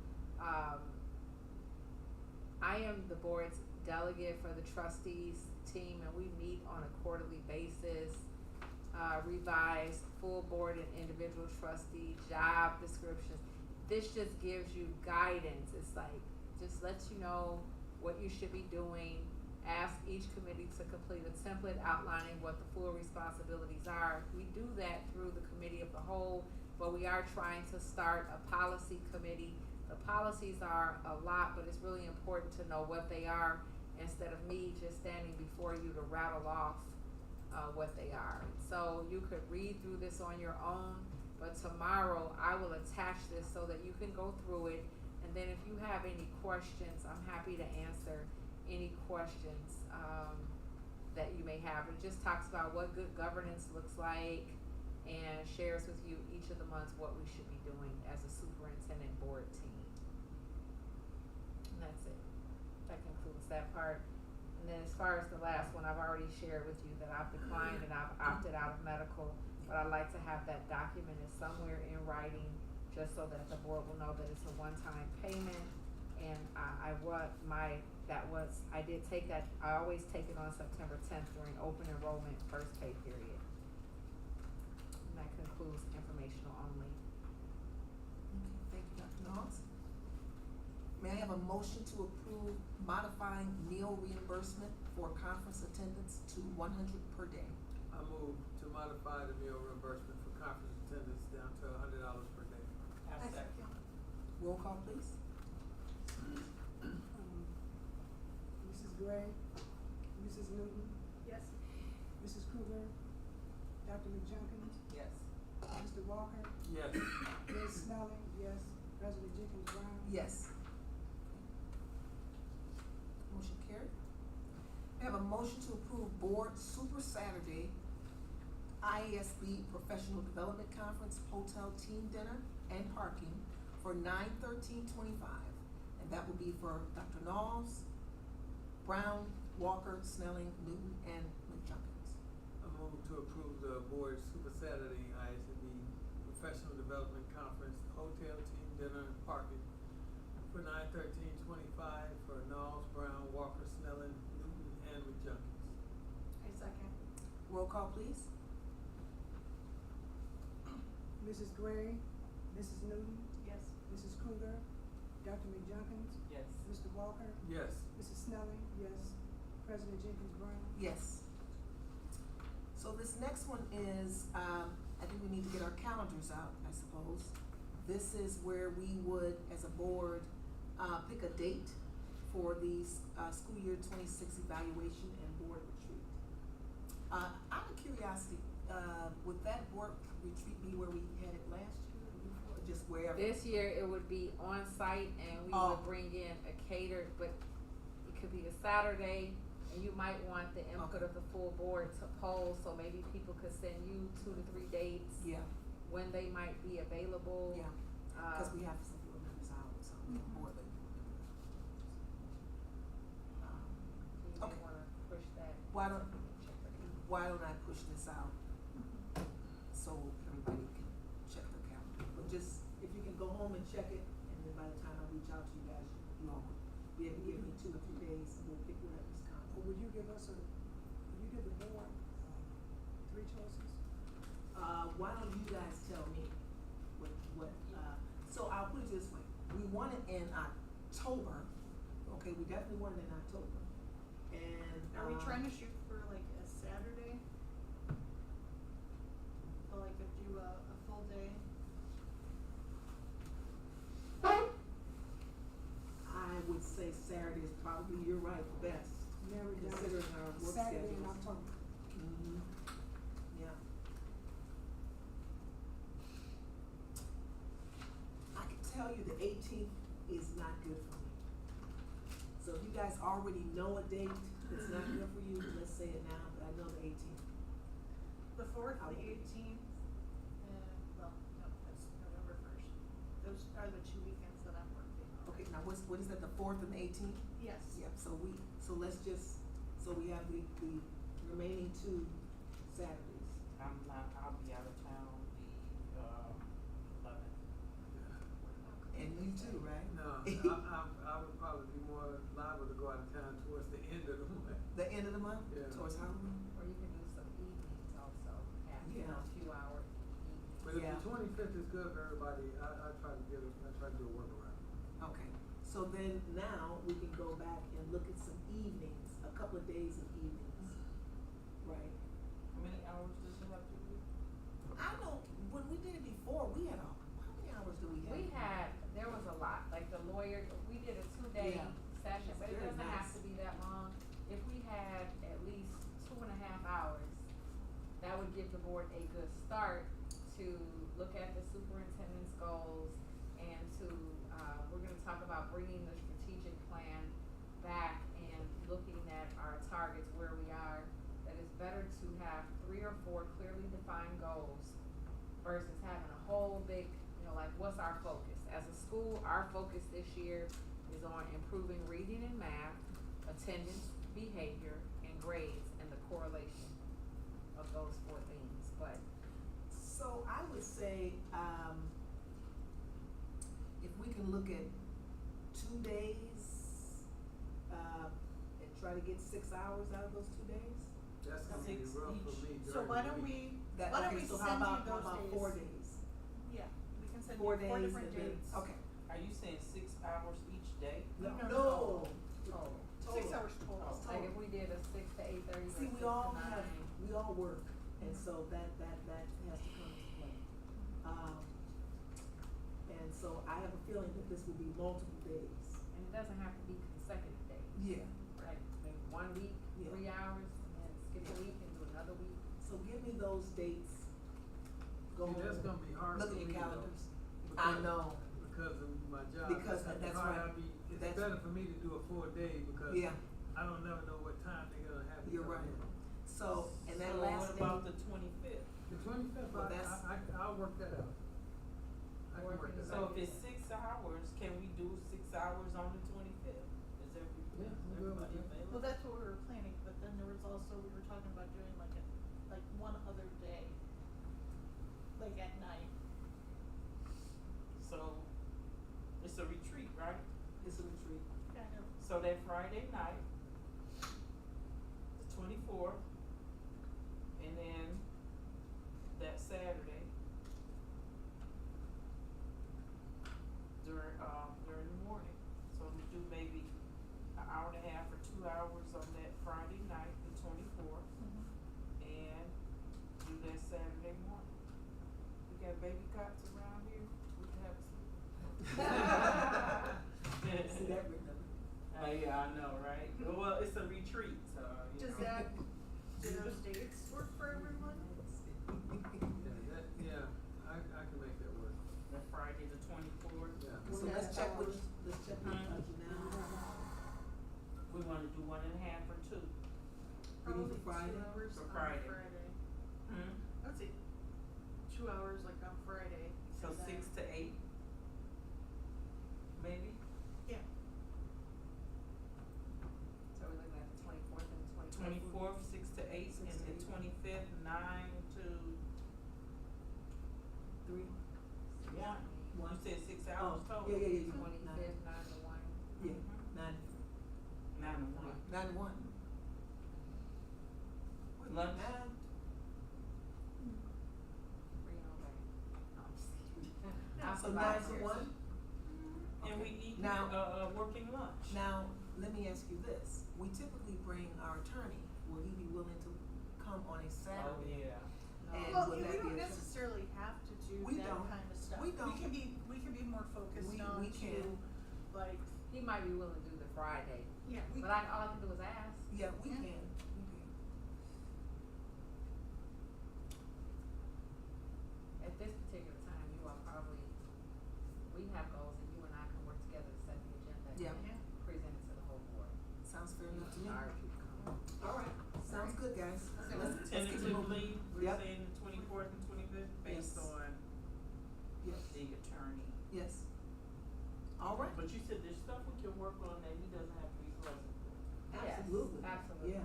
I am the board's delegate for the trustees team, and we meet on a quarterly basis, revise full board and individual trustee job descriptions. This just gives you guidance. It's like, just lets you know what you should be doing. Ask each committee to complete a template outlining what the full responsibilities are. We do that through the committee of the whole, but we are trying to start a policy committee. The policies are a lot, but it's really important to know what they are instead of me just standing before you to rattle off what they are. So you could read through this on your own, but tomorrow I will attach this so that you can go through it. And then if you have any questions, I'm happy to answer any questions that you may have. It just talks about what good governance looks like and shares with you each of the months what we should be doing as a superintendent board team. And that's it. That concludes that part. And then as far as the last one, I've already shared with you that I've declined and I've opted out of medical, but I'd like to have that documented somewhere in writing just so that the board will know that it's a one-time payment. And I did take that, I always take it on September 10th during open enrollment first pay period. And that concludes informational only. Okay, thank you, Dr. Knowles. May I have a motion to approve modifying meal reimbursement for conference attendance to 100 per day? I move to modify the meal reimbursement for conference attendance down to $100 per day. Roll call, please. Mrs. Gray, Mrs. Newton, Yes. Mrs. Kruger, Dr. McJunkins, Yes. Mr. Walker, Yes. Ms. Snelling, yes, President Jenkins Brown. Yes. Motion carried. I have a motion to approve Board Super Saturday IASB Professional Development Conference Hotel Team Dinner and Parking for 9/13/25. And that will be for Dr. Knowles, Brown, Walker, Snelling, Newton, and McJunkins. I move to approve the board Super Saturday ISB Professional Development Conference Hotel Team Dinner and Parking for 9/13/25 for Knowles, Brown, Walker, Snelling, Newton, and McJunkins. I second. Roll call, please. Mrs. Gray, Mrs. Newton, Yes. Mrs. Kruger, Dr. McJunkins, Yes. Mr. Walker, Yes. Mrs. Snelling, yes, President Jenkins Brown. Yes. So this next one is, I think we need to get our calendars out, I suppose. This is where we would, as a board, pick a date for the school year 26 evaluation and board retreat. Out of curiosity, would that board retreat be where we had it last year or before, or just wherever? This year it would be on site and we Oh. would bring in a catered, but it could be a Saturday and you might want the input Okay. of the full board to poll, so maybe people could send you 2 to 3 dates Yeah, when they might be available. yeah, because we have some board members out, so we have more than. You may Okay. wanna push that. Why don't- Check the calendar. Why don't I push this out so everybody can check their calendar? But just, if you can go home and check it, and then by the time I reach out to you guys, you all will be able to give me 2 or 3 days, and we'll pick whatever's Or common. would you give us would you give the board, 3 choices? Why don't you guys tell me so I'll put it this way, we want it in October, Okay, we definitely want it in October. And, Are we trying to shoot for like a Saturday? So like do a full day? I would say Saturday is probably, you're right, best, Narrow down. considering our work schedules. Saturday in October. Mm-hmm, yeah. I can tell you the 18th is not good for me. So if you guys already know a date that's not good for you, let's say it now, but I know the 18th. The fourth, I the will. 18th, well, no, that's November 1st. Those are the 2 weekends that I'm working. Okay, now what is that, the 4th and the 18th? Yes. Yep, so let's just, so we have the remaining 2 Saturdays. I'll be out of town the 11th. And you too, right? No, I would probably be more liable to go out of town towards the end of the month. The end of the month? Yeah. Towards Halloween? Or you can do some evenings also, have, you know, Yeah. few hour evenings. But if Yeah. the 25th is good for everybody, I try to do a workaround. Okay, so then now we can go back and look at some evenings, a couple of days of evenings, right? How many hours does it have to be? I know, when we did it before, we had how many hours do we have? There was a lot, like the lawyer, we did a 2-day Yeah. session, but it Very doesn't have nice. to be that long. If we had at least 2.5 hours, that would give the board a good start to look at the superintendent's goals and to, we're gonna talk about bringing the strategic plan back and looking at our targets, where we are. That it's better to have 3 or 4 clearly defined goals versus having a whole big, you know, like, what's our focus? As a school, our focus this year is on improving reading and math, attendance, behavior, and grades, and the correlation of those 4 things, but So I would say, if we can look at 2 days, and try to get 6 hours out of those 2 days? That's gonna be 6 rough for each. me during the week. So why don't we, That, why don't okay, we so send how you about those days? 4 days? Yeah, we can send you 4 4 days different and then, dates. okay. Are you saying 6 hours each day? No, no, No. total. 6 hours total. Oh. Like if we did a 6 to 8:30 or 6 See, to we all 9. have, we all work, and so that has to come into play. And so I have a feeling that this will be multiple days. And it doesn't have to be consecutive days. Yeah. Like maybe 1 week, Yeah. 3 hours, and then skip a week and do another week. So give me those dates. Go See, that's home. gonna be hard Look for at your me, though, calendars. I because- know. Because of my job. Because gonna be that's hard. right. It's That's- better for me to do a full day because Yeah, I don't never know what time they're gonna have me you're come right. in. So, and that So last what day. about the 25th? The 25th, Well, that's- I'll work that out. I can work Working that So out. if it's 6 hours, can we do 6 hours on the 25th? Is Yeah, I'm good with everybody that. available? Well, that's what we were planning, but then there was also, we were talking about doing like one other day, like at night. So, it's a retreat, right? It's a retreat. Kind of. So that Friday night, the 24th, and then that Saturday, during the morning. So we do maybe an hour and a half or 2 hours on that Friday night, the 24th, and do that Saturday morning. We got baby cots around here, we can have a See that written up? yeah, I know, right? Well, it's a retreat, so, you Does know. that, do those dates work for everyone? Yeah, I can make that work. That Friday the 24th. Yeah. So let's check with Janelle. We wanna do 1.5 or 2. Probably Friday? 2 hours For on Friday. Friday. Hmm? Let's see, 2 hours like on Friday. So and then- 6 to 8? Maybe? Yeah. So we're looking at the 24th and the 25th. 24th, 6 to 8, 6 and to the 8. 25th, 9 to 3. 1. One. You said 6 hours Oh, total? yeah. 25th, 9 to 1. Yeah, Mhm. 9 9 to 1. 9 to 1. Lunch? 9. Bring it on back. No, I'm just kidding. So I'll 9 survive to here. 1? And we eat Now- working lunch. Now, let me ask you this, we typically bring our attorney, will he be willing to come on a Oh, Saturday? yeah. And Well, would we that don't be a- necessarily have to do We that don't. kind of stuff. We don't. We can be more focused We on can. to, like, He might be willing to do the Friday, yeah, but all I can do is ask. Yeah, we Yeah. can, we can. At this particular time, you are probably, we have goals and you and I can work together to set the agenda Yeah. and present it to the whole board. Sounds fair enough to me. Sorry, people come. All right, sounds good, guys. So Let's keep it moving. tentatively, we're Yep. saying the 24th and 25th based Yes. on Yes, the attorney. yes. All right. But you said there's stuff we can work on that he doesn't have to be present for. Yes, Absolutely. absolutely. Yeah.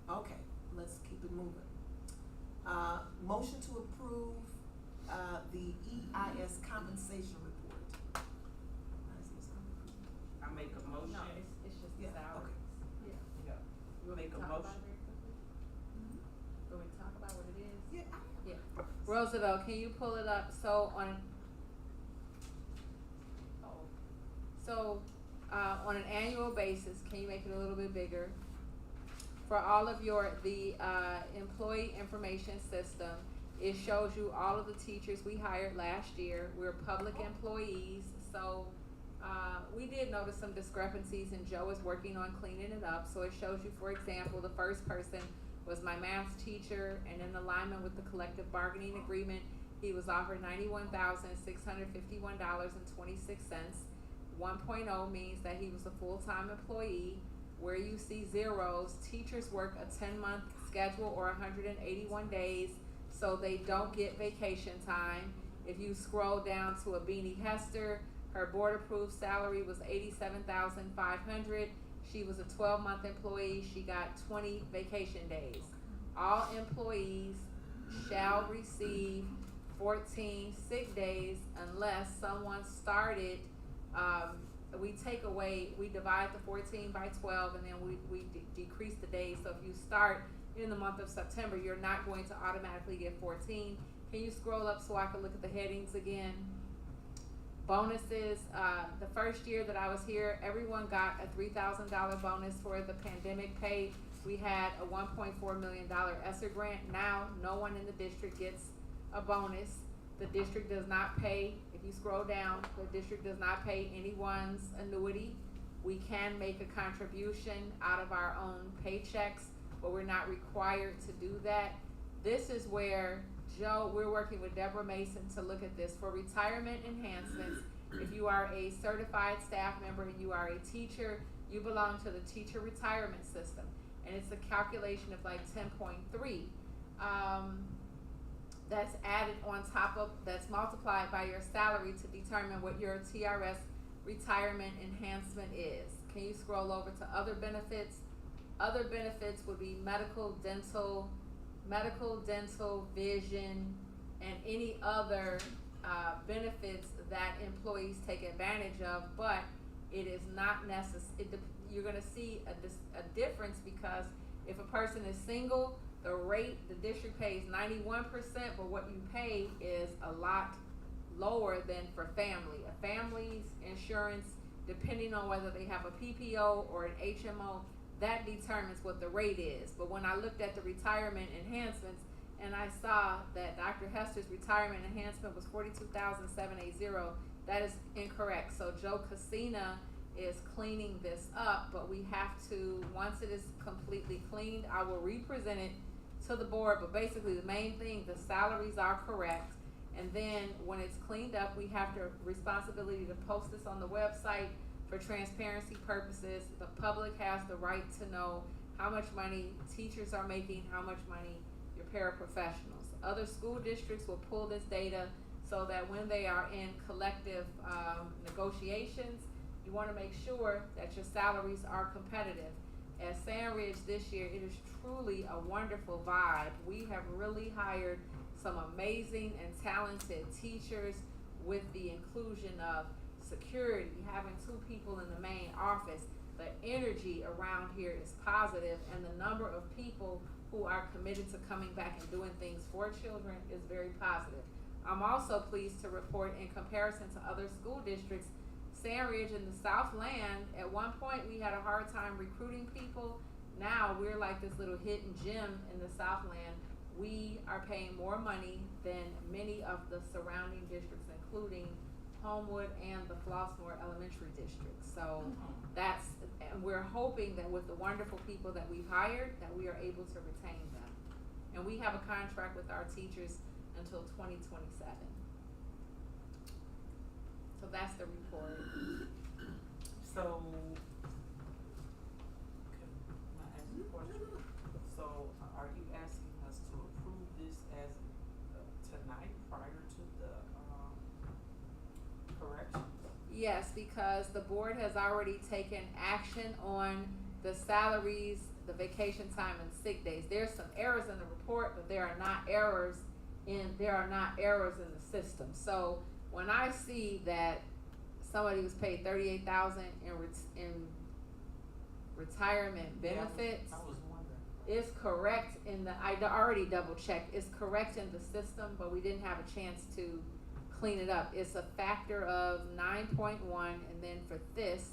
Okay, let's keep it moving. Motion to approve, the EIS compensation report. I make a motion. No, it's just the Yeah, salaries. Yeah. You want me Make to a talk about motion. it very quickly? You want me to talk about what it is? Yeah, Yeah. Roosevelt, can you pull it up? So on an annual basis, can you make it a little bit bigger? For all of the employee information system, it shows you all of the teachers we hired last year. We're public employees, so we did notice some discrepancies, and Joe is working on cleaning it up. So it shows you, for example, the first person was my math teacher, and in alignment with the collective bargaining agreement, he was offered $91,651.26. 1.0 means that he was a full-time employee. Where you see zeros, teachers work a 10-month schedule or 181 days, so they don't get vacation time. If you scroll down to a Beanie Hester, her board-approved salary was $87,500. She was a 12-month employee. She got 20 vacation days. All employees shall receive 14 sick days unless someone started, we divide the 14 by 12, and then we decrease the days. So if you start in the month of September, you're not going to automatically get 14. Can you scroll up so I can look at the headings again? Bonuses, the first year that I was here, everyone got a $3,000 bonus for the pandemic pay. We had a $1.4 million ESSER grant. Now, no one in the district gets a bonus. The district does not pay, if you scroll down, the district does not pay anyone's annuity. We can make a contribution out of our own paychecks, but we're not required to do that. This is where, Joe, we're working with Deborah Mason to look at this. For retirement enhancements, if you are a certified staff member and you are a teacher, you belong to the teacher retirement system. And it's a calculation of like 10.3. That's added on top of, that's multiplied by your salary to determine what your TRS retirement enhancement is. Can you scroll over to other benefits? Other benefits would be medical, dental, vision, and any other benefits that employees take advantage of, but it is not necessary. You're gonna see a difference, because if a person is single, the rate the district pays 91%, but what you pay is a lot lower than for family. A family's insurance, depending on whether they have a PPO or an HMO, that determines what the rate is. But when I looked at the retirement enhancements, and I saw that Dr. Hester's retirement enhancement was $42,780, that is incorrect. So Joe Casina is cleaning this up, but we have to, once it is completely cleaned, I will represent it to the board. But basically the main thing, the salaries are correct, and then when it's cleaned up, we have the responsibility to post this on the website for transparency purposes. The public has the right to know how much money teachers are making, how much money your paraprofessionals. Other school districts will pull this data so that when they are in collective negotiations, you want to make sure that your salaries are competitive. At Sandridge this year, it is truly a wonderful vibe. We have really hired some amazing and talented teachers, with the inclusion of security, having 2 people in the main office. The energy around here is positive, and the number of people who are committed to coming back and doing things for children is very positive. I'm also pleased to report, in comparison to other school districts, Sandridge in the Southland, at one point we had a hard time recruiting people. Now we're like this little hidden gem in the Southland. We are paying more money than many of the surrounding districts, including Homewood and the Flossmoor Elementary District. So that's, and we're hoping that with the wonderful people that we've hired, that we are able to retain them. And we have a contract with our teachers until 2027. So that's the report. So, can I ask you a question? So, are you asking us to approve this as, tonight, prior to the, corrections? Yes, because the board has already taken action on the salaries, the vacation time and sick days. There's some errors in the report, but there are not errors in the system. So when I see that somebody was paid $38,000 in retirement benefits, I was wondering. it's correct in the, I already double checked, it's correct in the system, but we didn't have a chance to clean it up. It's a factor of 9.1, and then for this,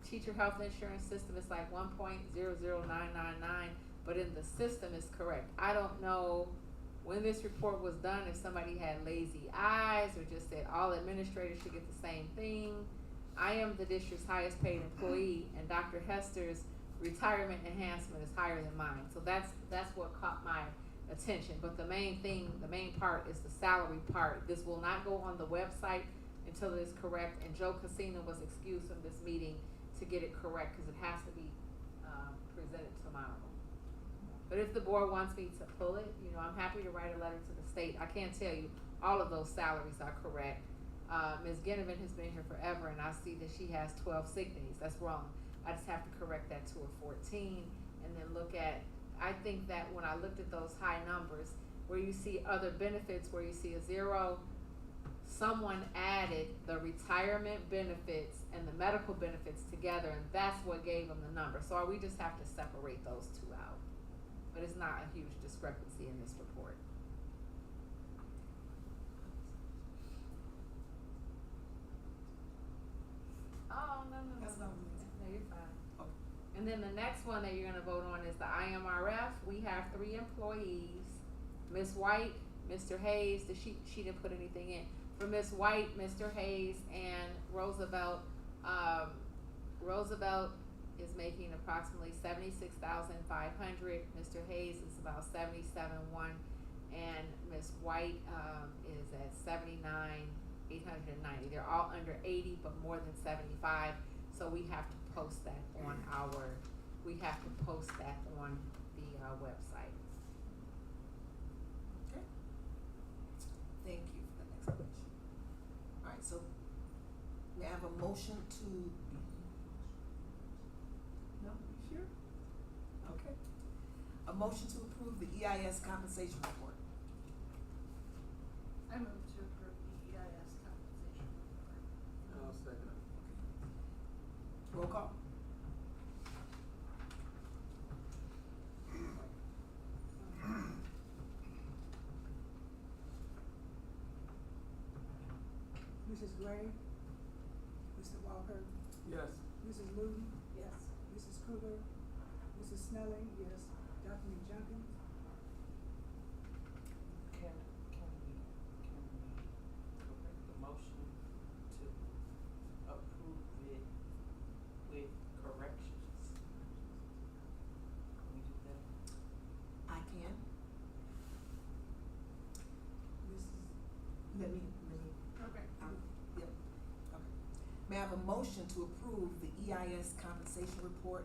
teacher health insurance system, it's like 1.00999, but in the system it's correct. I don't know when this report was done, if somebody had lazy eyes or just said all administrators should get the same thing. I am the district's highest paid employee, and Dr. Hester's retirement enhancement is higher than mine. So that's what caught my attention. But the main part is the salary part. This will not go on the website until it is correct, and Joe Casino was excused from this meeting to get it correct, because it has to be presented tomorrow. But if the board wants me to pull it, I'm happy to write a letter to the state. I can't tell you all of those salaries are correct. Ms. Ginnivan has been here forever, and I see that she has 12 sick days. That's wrong. I just have to correct that to a 14, and then look at, I think that when I looked at those high numbers, where you see other benefits, where you see a 0, someone added the retirement benefits and the medical benefits together, and that's what gave them the number. So we just have to separate those two out. But it's not a huge discrepancy in this report. Oh, no. That's not what No, you're fine. Okay. And then the next one that you're gonna vote on is the IMRF. We have 3 employees. Ms. White, Mr. Hayes, she didn't put anything in. For Ms. White, Mr. Hayes, and Roosevelt, Roosevelt is making approximately $76,500. Mr. Hayes is about $77,100, and Ms. White is at $79,890. They're all under 80, but more than 75. So we have to post that on the website. Okay. Thank you for that explanation. All right, so may I have a motion to? No, you sure? Okay. A motion to approve the EIS compensation report. I move to approve the EIS compensation report. I'll second it. Roll call. Mrs. Gray, Mr. Walker, Yes. Mrs. Newton, Yes. Mrs. Kruger, Mrs. Snelling, yes, Dr. McJunkins, Can we correct the motion to approve it with corrections? Can we do that? I can. Mrs. Let me, Okay. yep, okay. May I have a motion to approve the EIS compensation report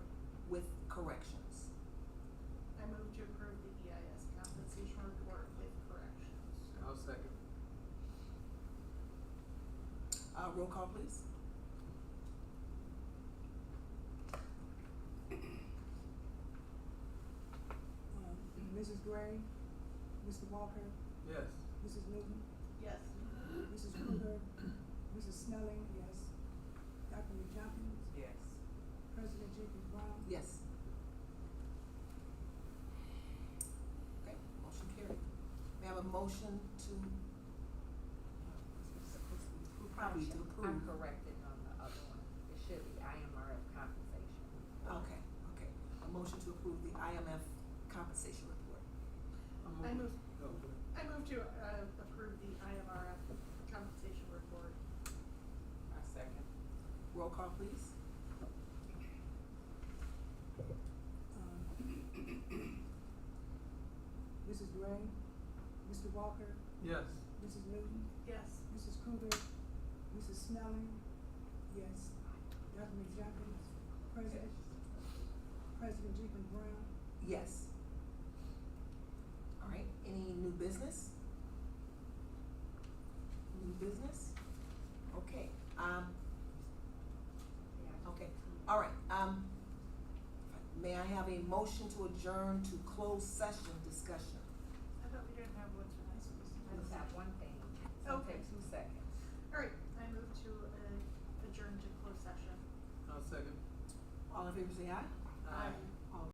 with corrections? I move to approve the EIS compensation report with corrections. I'll second. Roll call, please. Mrs. Gray, Mr. Walker, Yes. Mrs. Newton, Yes. Mrs. Kruger, Mrs. Snelling, yes, Dr. McJunkins, Yes. President Jenkins Brown. Yes. Okay, motion carried. May I have a motion to? Probably to approve. I'm corrected on the, motion to approve the IMF compensation report. I move, Oh, good. I move to, approve the IMRF compensation report. I second. Roll call, please. Mrs. Gray, Mr. Walker, Yes. Mrs. Newton, Yes. Mrs. Kruger, Mrs. Snelling, yes. Dr. McJunkins, President Jenkins Brown. Yes. All right, any new business? New business? Okay, okay, all right, may I have a motion to adjourn to closed session discussion? I thought we didn't have one tonight, so I just have one thing. It'll take 2 seconds. Alright, I move to, adjourn to closed session. I'll second. All in favor say aye.